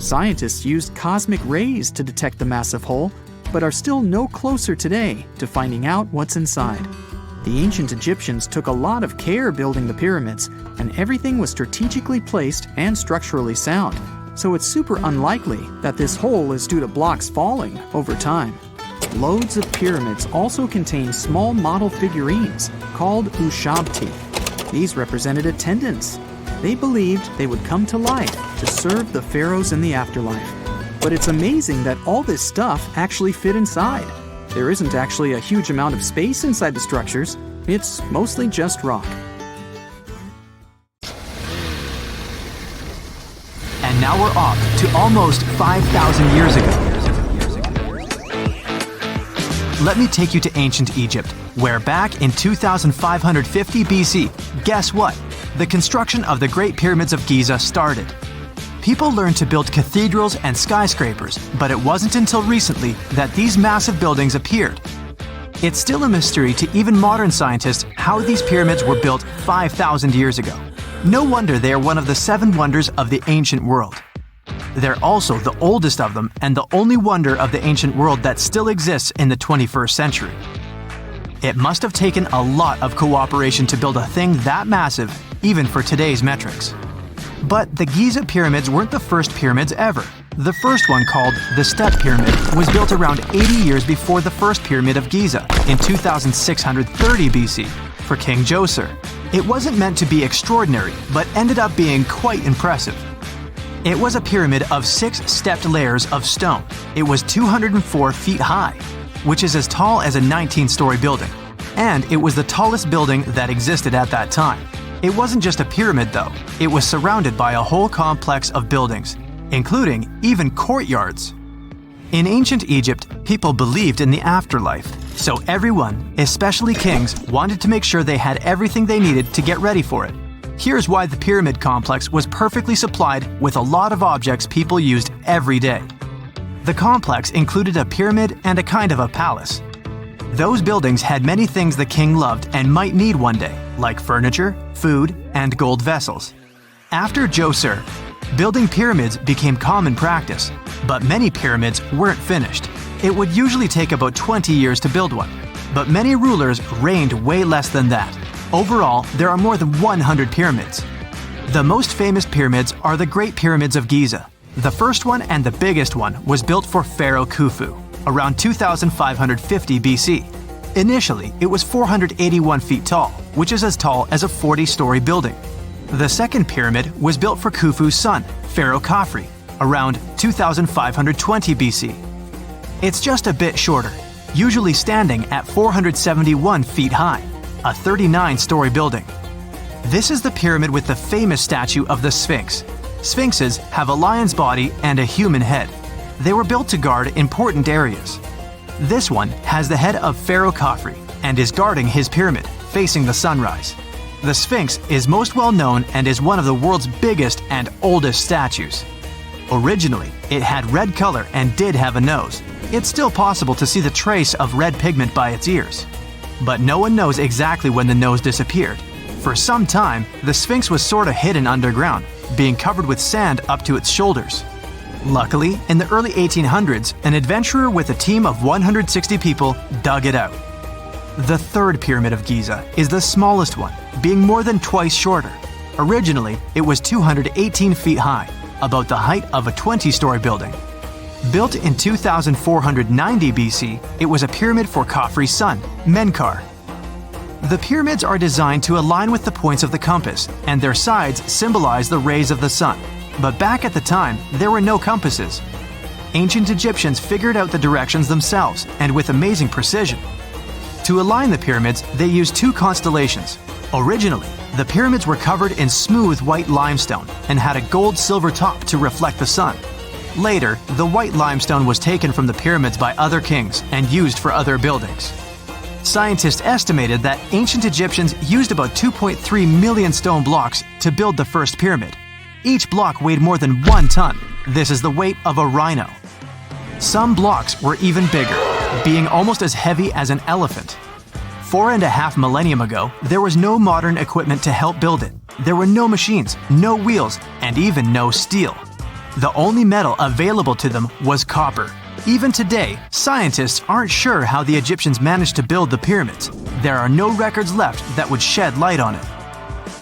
Scientists used cosmic rays to detect the massive hole, but are still no closer today to finding out what's inside. The ancient Egyptians took a lot of care building the pyramids, and everything was strategically placed and structurally sound, so it's super unlikely that this hole is due to blocks falling over time. Loads of pyramids also contain small model figurines called ushabti. These represented attendants. They believed they would come to life to serve the pharaohs in the afterlife. But it's amazing that all this stuff actually fit inside. There isn't actually a huge amount of space inside the structures. It's mostly just rock. And now we're off to almost 5,000 years ago. Let me take you to ancient Egypt, where back in 2550 BC, guess what? The construction of the Great Pyramids of Giza started. People learned to build cathedrals and skyscrapers, but it wasn't until recently that these massive buildings appeared. It's still a mystery to even modern scientists how these pyramids were built 5,000 years ago. No wonder they are one of the 7 wonders of the ancient world. They're also the oldest of them and the only wonder of the ancient world that still exists in the 21st century. It must have taken a lot of cooperation to build a thing that massive, even for today's metrics. But the Giza pyramids weren't the first pyramids ever. The first one, called the Step Pyramid, was built around 80 years before the first pyramid of Giza in 2630 BC for King Djoser. It wasn't meant to be extraordinary, but ended up being quite impressive. It was a pyramid of 6 stepped layers of stone. It was 204 feet high, which is as tall as a 19-story building. And it was the tallest building that existed at that time. It wasn't just a pyramid though, it was surrounded by a whole complex of buildings, including even courtyards. In ancient Egypt, people believed in the afterlife, so everyone, especially kings, wanted to make sure they had everything they needed to get ready for it. Here's why the pyramid complex was perfectly supplied with a lot of objects people used every day. The complex included a pyramid and a kind of a palace. Those buildings had many things the king loved and might need one day, like furniture, food, and gold vessels. After Djoser, building pyramids became common practice, but many pyramids weren't finished. It would usually take about 20 years to build one, but many rulers reigned way less than that. Overall, there are more than 100 pyramids. The most famous pyramids are the Great Pyramids of Giza. The first one and the biggest one was built for Pharaoh Khufu, around 2550 BC. Initially, it was 481 feet tall, which is as tall as a 40-story building. The second pyramid was built for Khufu's son, Pharaoh Khafre, around 2520 BC. It's just a bit shorter. usually standing at 471 feet high, a 39-story building. This is the pyramid with the famous statue of the Sphinx. Sphinxes have a lion's body and a human head. They were built to guard important areas. This one has the head of Pharaoh Khafre and is guarding his pyramid, facing the sunrise. The Sphinx is most well known and is one of the world's biggest and oldest statues. Originally, it had red color and did have a nose. It's still possible to see the trace of red pigment by its ears. But no one knows exactly when the nose disappeared. For some time, the Sphinx was sort of hidden underground, being covered with sand up to its shoulders. Luckily, in the early 1800s, an adventurer with a team of 160 people dug it out. The third pyramid of Giza is the smallest one, being more than twice shorter. Originally, it was 218 feet high, about the height of a 20-story building. Built in 2490 BC, it was a pyramid for Khafre's son, Menkaure. The pyramids are designed to align with the points of the compass, and their sides symbolize the rays of the sun. But back at the time, there were no compasses. Ancient Egyptians figured out the directions themselves, and with amazing precision. To align the pyramids, they used two constellations. Originally, the pyramids were covered in smooth white limestone and had a gold-silver top to reflect the sun. Later, the white limestone was taken from the pyramids by other kings and used for other buildings. Scientists estimated that ancient Egyptians used about 2.3 million stone blocks to build the first pyramid. Each block weighed more than 1 ton. This is the weight of a rhino. Some blocks were even bigger, being almost as heavy as an elephant. 4.5 millennium ago, there was no modern equipment to help build it. There were no machines, no wheels, and even no steel. The only metal available to them was copper. Even today, scientists aren't sure how the Egyptians managed to build the pyramids. There are no records left that would shed light on it.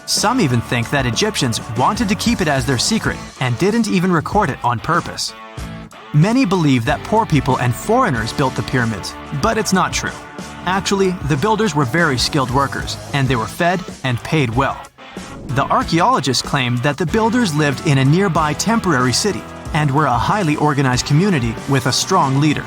Some even think that Egyptians wanted to keep it as their secret and didn't even record it on purpose. Many believe that poor people and foreigners built the pyramids, but it's not true. Actually, the builders were very skilled workers, and they were fed and paid well. The archaeologists claim that the builders lived in a nearby temporary city and were a highly organized community with a strong leader.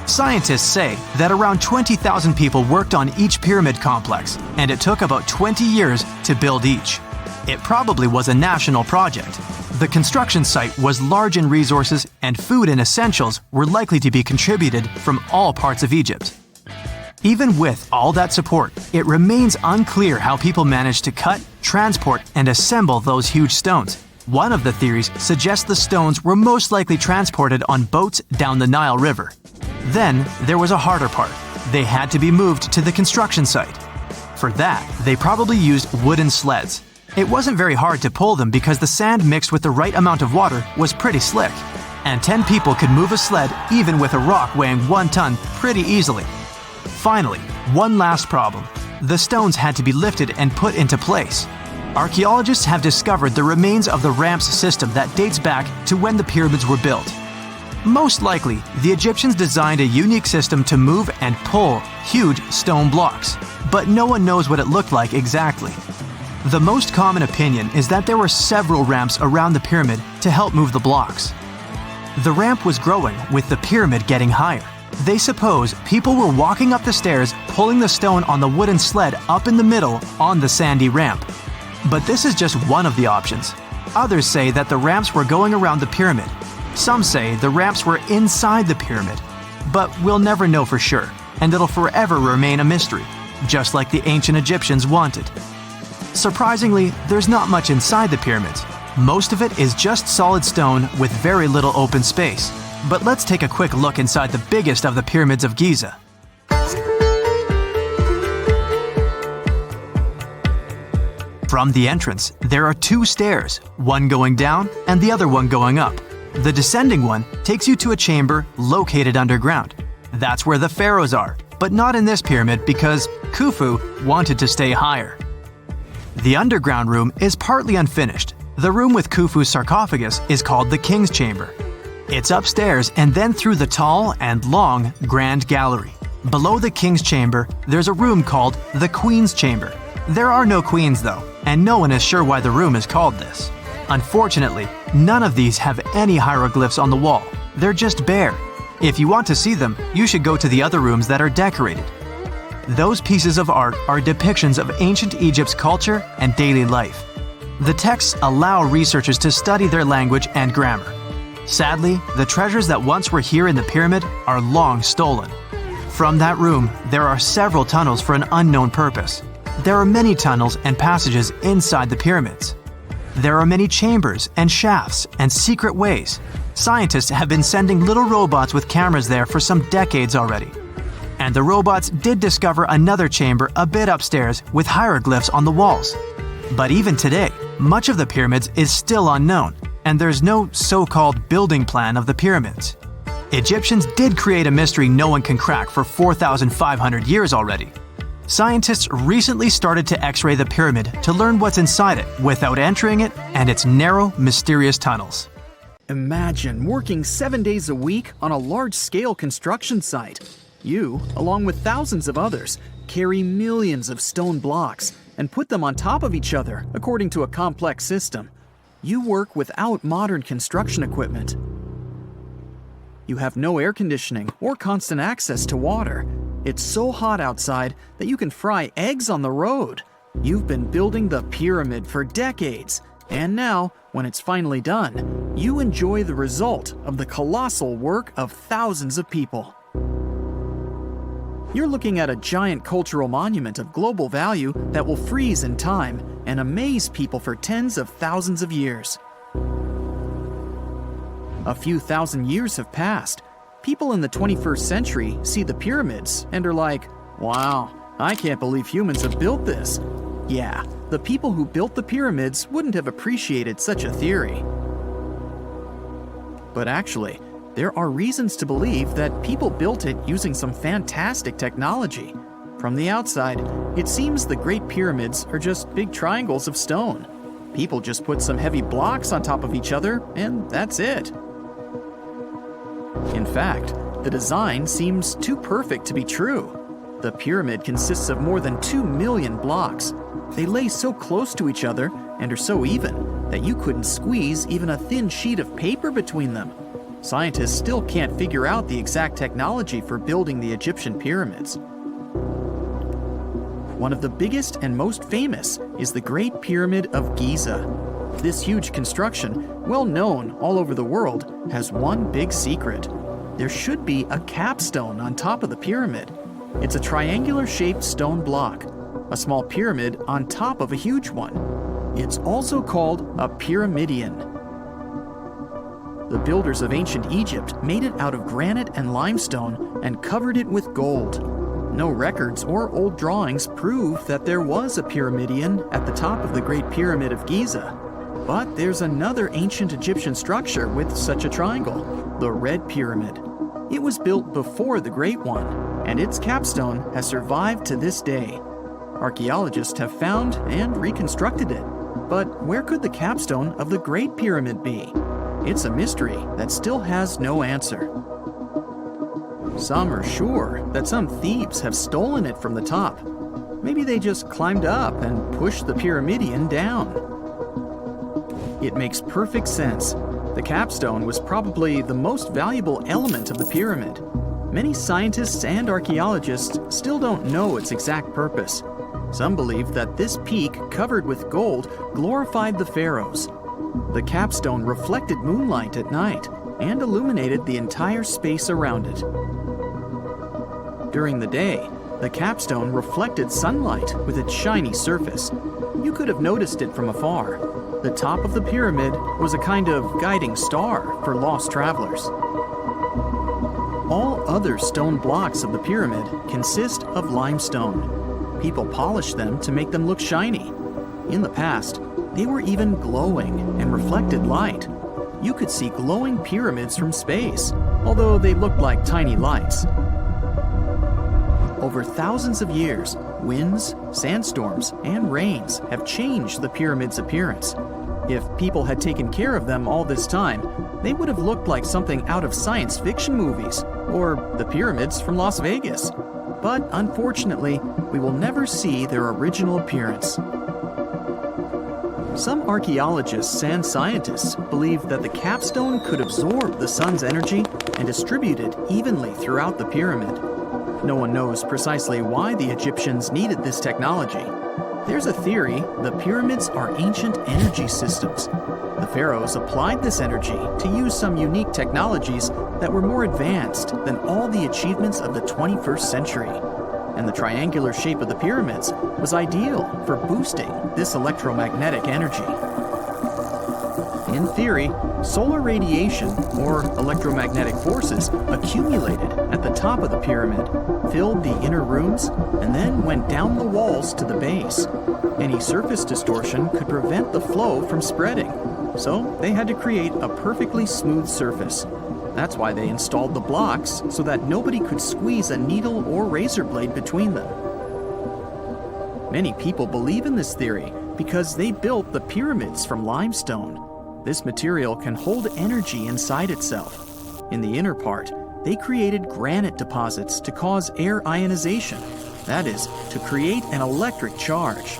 Scientists say that around 20,000 people worked on each pyramid complex, and it took about 20 years to build each. It probably was a national project. The construction site was large in resources, and food and essentials were likely to be contributed from all parts of Egypt. Even with all that support, it remains unclear how people managed to cut, transport, and assemble those huge stones. One of the theories suggests the stones were most likely transported on boats down the Nile River. Then, there was a harder part. They had to be moved to the construction site. For that, they probably used wooden sleds. It wasn't very hard to pull them because the sand mixed with the right amount of water was pretty slick. And 10 people could move a sled even with a rock weighing 1 ton pretty easily. Finally, one last problem. The stones had to be lifted and put into place. Archaeologists have discovered the remains of the ramps system that dates back to when the pyramids were built. Most likely, the Egyptians designed a unique system to move and pull huge stone blocks, but no one knows what it looked like exactly. The most common opinion is that there were several ramps around the pyramid to help move the blocks. The ramp was growing with the pyramid getting higher. They suppose people were walking up the stairs, pulling the stone on the wooden sled up in the middle on the sandy ramp. But this is just one of the options. Others say that the ramps were going around the pyramid. Some say the ramps were inside the pyramid. But we'll never know for sure, and it'll forever remain a mystery, just like the ancient Egyptians wanted. Surprisingly, there's not much inside the pyramids. Most of it is just solid stone with very little open space. But let's take a quick look inside the biggest of the pyramids of Giza. From the entrance, there are 2 stairs, one going down and the other one going up. The descending one takes you to a chamber located underground. That's where the pharaohs are, but not in this pyramid because Khufu wanted to stay higher. The underground room is partly unfinished. The room with Khufu's sarcophagus is called the King's Chamber. It's upstairs and then through the tall and long Grand Gallery. Below the King's Chamber, there's a room called the Queen's Chamber. There are no queens though, and no one is sure why the room is called this. Unfortunately, none of these have any hieroglyphs on the wall. They're just bare. If you want to see them, you should go to the other rooms that are decorated. Those pieces of art are depictions of ancient Egypt's culture and daily life. The texts allow researchers to study their language and grammar. Sadly, the treasures that once were here in the pyramid are long stolen. From that room, there are several tunnels for an unknown purpose. There are many tunnels and passages inside the pyramids. There are many chambers and shafts and secret ways. Scientists have been sending little robots with cameras there for some decades already. And the robots did discover another chamber a bit upstairs with hieroglyphs on the walls. But even today, much of the pyramids is still unknown, and there's no so-called building plan of the pyramids. Egyptians did create a mystery no one can crack for 4,500 years already. Scientists recently started to X-ray the pyramid to learn what's inside it without entering it and its narrow, mysterious tunnels. Imagine working 7 days a week on a large-scale construction site. You, along with thousands of others, carry millions of stone blocks and put them on top of each other according to a complex system. You work without modern construction equipment. You have no air conditioning or constant access to water. It's so hot outside that you can fry eggs on the road. You've been building the pyramid for decades, and now, when it's finally done, you enjoy the result of the colossal work of thousands of people. You're looking at a giant cultural monument of global value that will freeze in time and amaze people for tens of thousands of years. A few thousand years have passed. People in the 21st century see the pyramids and are like, wow, I can't believe humans have built this. Yeah, the people who built the pyramids wouldn't have appreciated such a theory. But actually, there are reasons to believe that people built it using some fantastic technology. From the outside, it seems the Great Pyramids are just big triangles of stone. People just put some heavy blocks on top of each other, and that's it. In fact, the design seems too perfect to be true. The pyramid consists of more than 2 million blocks. They lay so close to each other and are so even that you couldn't squeeze even a thin sheet of paper between them. Scientists still can't figure out the exact technology for building the Egyptian pyramids. One of the biggest and most famous is the Great Pyramid of Giza. This huge construction, well known all over the world, has one big secret. There should be a capstone on top of the pyramid. It's a triangular-shaped stone block, a small pyramid on top of a huge one. It's also called a pyramidion. The builders of ancient Egypt made it out of granite and limestone and covered it with gold. No records or old drawings prove that there was a pyramidion at the top of the Great Pyramid of Giza. But there's another ancient Egyptian structure with such a triangle, the Red Pyramid. It was built before the Great One, and its capstone has survived to this day. Archaeologists have found and reconstructed it. But where could the capstone of the Great Pyramid be? It's a mystery that still has no answer. Some are sure that some thieves have stolen it from the top. Maybe they just climbed up and pushed the pyramidion down. It makes perfect sense. The capstone was probably the most valuable element of the pyramid. Many scientists and archaeologists still don't know its exact purpose. Some believe that this peak covered with gold glorified the pharaohs. The capstone reflected moonlight at night and illuminated the entire space around it. During the day, the capstone reflected sunlight with its shiny surface. You could have noticed it from afar. The top of the pyramid was a kind of guiding star for lost travelers. All other stone blocks of the pyramid consist of limestone. People polished them to make them look shiny. In the past, they were even glowing and reflected light. You could see glowing pyramids from space, although they looked like tiny lights. Over thousands of years, winds, sandstorms, and rains have changed the pyramid's appearance. If people had taken care of them all this time, they would have looked like something out of science fiction movies, or the pyramids from Las Vegas. But unfortunately, we will never see their original appearance. Some archaeologists and scientists believe that the capstone could absorb the sun's energy and distribute it evenly throughout the pyramid. No one knows precisely why the Egyptians needed this technology. There's a theory the pyramids are ancient energy systems. The pharaohs applied this energy to use some unique technologies that were more advanced than all the achievements of the 21st century. And the triangular shape of the pyramids was ideal for boosting this electromagnetic energy. In theory, solar radiation, or electromagnetic forces, accumulated at the top of the pyramid, filled the inner rooms, and then went down the walls to the base. Any surface distortion could prevent the flow from spreading, so they had to create a perfectly smooth surface. That's why they installed the blocks so that nobody could squeeze a needle or razor blade between them. Many people believe in this theory because they built the pyramids from limestone. This material can hold energy inside itself. In the inner part, they created granite deposits to cause air ionization, that is, to create an electric charge.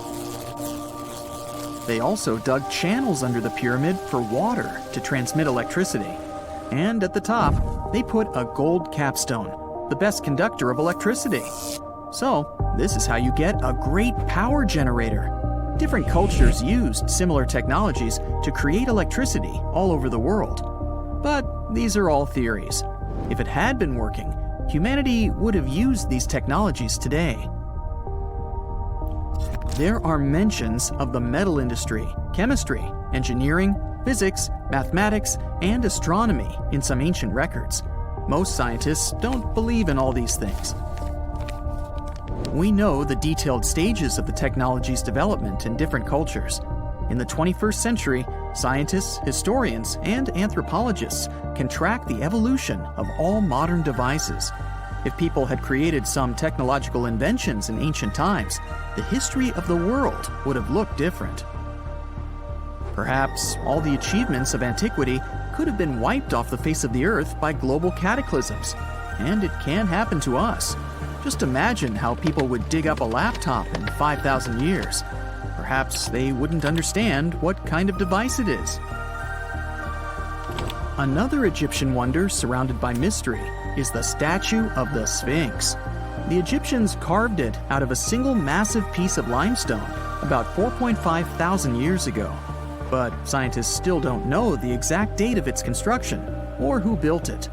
They also dug channels under the pyramid for water to transmit electricity. And at the top, they put a gold capstone, the best conductor of electricity. So, this is how you get a great power generator. Different cultures used similar technologies to create electricity all over the world. But these are all theories. If it had been working, humanity would have used these technologies today. There are mentions of the metal industry, chemistry, engineering, physics, mathematics, and astronomy in some ancient records. Most scientists don't believe in all these things. We know the detailed stages of the technology's development in different cultures. In the 21st century, scientists, historians, and anthropologists can track the evolution of all modern devices. If people had created some technological inventions in ancient times, the history of the world would have looked different. Perhaps all the achievements of antiquity could have been wiped off the face of the earth by global cataclysms, and it can happen to us. Just imagine how people would dig up a laptop in 5,000 years. Perhaps they wouldn't understand what kind of device it is. Another Egyptian wonder surrounded by mystery is the statue of the Sphinx. The Egyptians carved it out of a single massive piece of limestone about 4.5 thousand years ago. But scientists still don't know the exact date of its construction or who built it.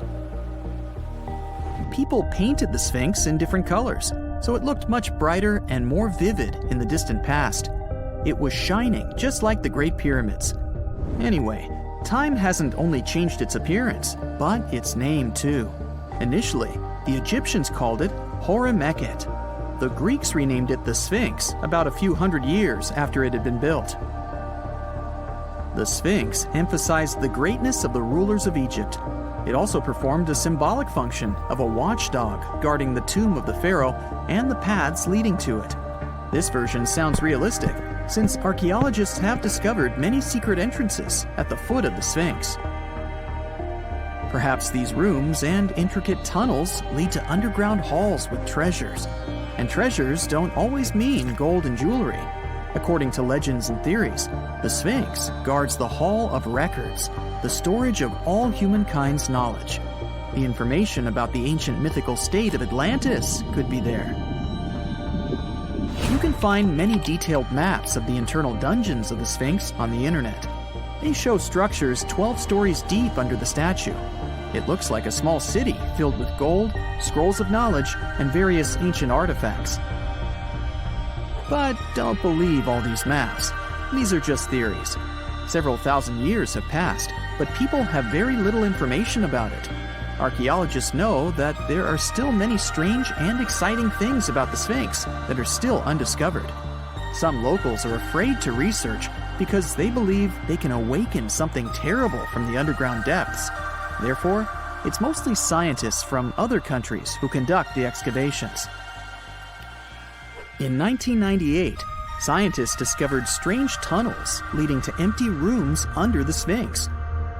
People painted the Sphinx in different colors, so it looked much brighter and more vivid in the distant past. It was shining just like the Great Pyramids. Anyway, time hasn't only changed its appearance, but its name too. Initially, the Egyptians called it Horemheb. The Greeks renamed it the Sphinx about a few hundred years after it had been built. The Sphinx emphasized the greatness of the rulers of Egypt. It also performed a symbolic function of a watchdog guarding the tomb of the pharaoh and the paths leading to it. This version sounds realistic, since archaeologists have discovered many secret entrances at the foot of the Sphinx. Perhaps these rooms and intricate tunnels lead to underground halls with treasures. And treasures don't always mean gold and jewelry. According to legends and theories, the Sphinx guards the Hall of Records, the storage of all humankind's knowledge. The information about the ancient mythical state of Atlantis could be there. You can find many detailed maps of the internal dungeons of the Sphinx on the internet. They show structures 12 stories deep under the statue. It looks like a small city filled with gold, scrolls of knowledge, and various ancient artifacts. But don't believe all these maps. These are just theories. Several thousand years have passed, but people have very little information about it. Archaeologists know that there are still many strange and exciting things about the Sphinx that are still undiscovered. Some locals are afraid to research because they believe they can awaken something terrible from the underground depths. Therefore, it's mostly scientists from other countries who conduct the excavations. In 1998, scientists discovered strange tunnels leading to empty rooms under the Sphinx.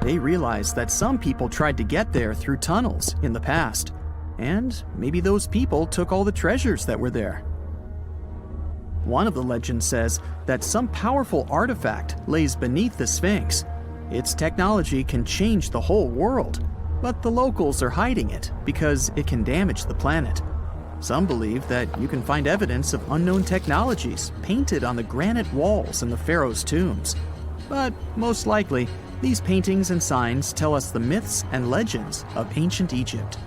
They realized that some people tried to get there through tunnels in the past, and maybe those people took all the treasures that were there. One of the legends says that some powerful artifact lays beneath the Sphinx. Its technology can change the whole world, but the locals are hiding it because it can damage the planet. Some believe that you can find evidence of unknown technologies painted on the granite walls in the pharaoh's tombs. But most likely, these paintings and signs tell us the myths and legends of ancient Egypt.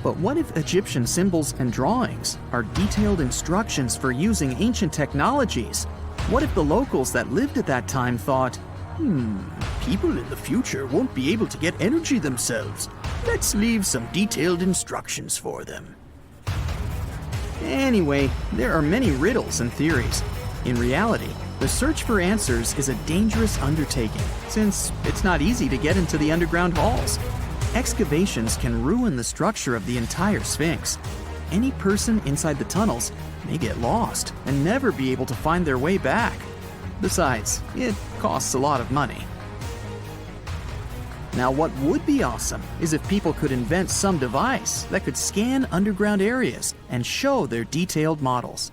But what if Egyptian symbols and drawings are detailed instructions for using ancient technologies? What if the locals that lived at that time thought, people in the future won't be able to get energy themselves. Let's leave some detailed instructions for them. Anyway, there are many riddles and theories. In reality, the search for answers is a dangerous undertaking, since it's not easy to get into the underground halls. Excavations can ruin the structure of the entire Sphinx. Any person inside the tunnels may get lost and never be able to find their way back. Besides, it costs a lot of money. Now, what would be awesome is if people could invent some device that could scan underground areas and show their detailed models.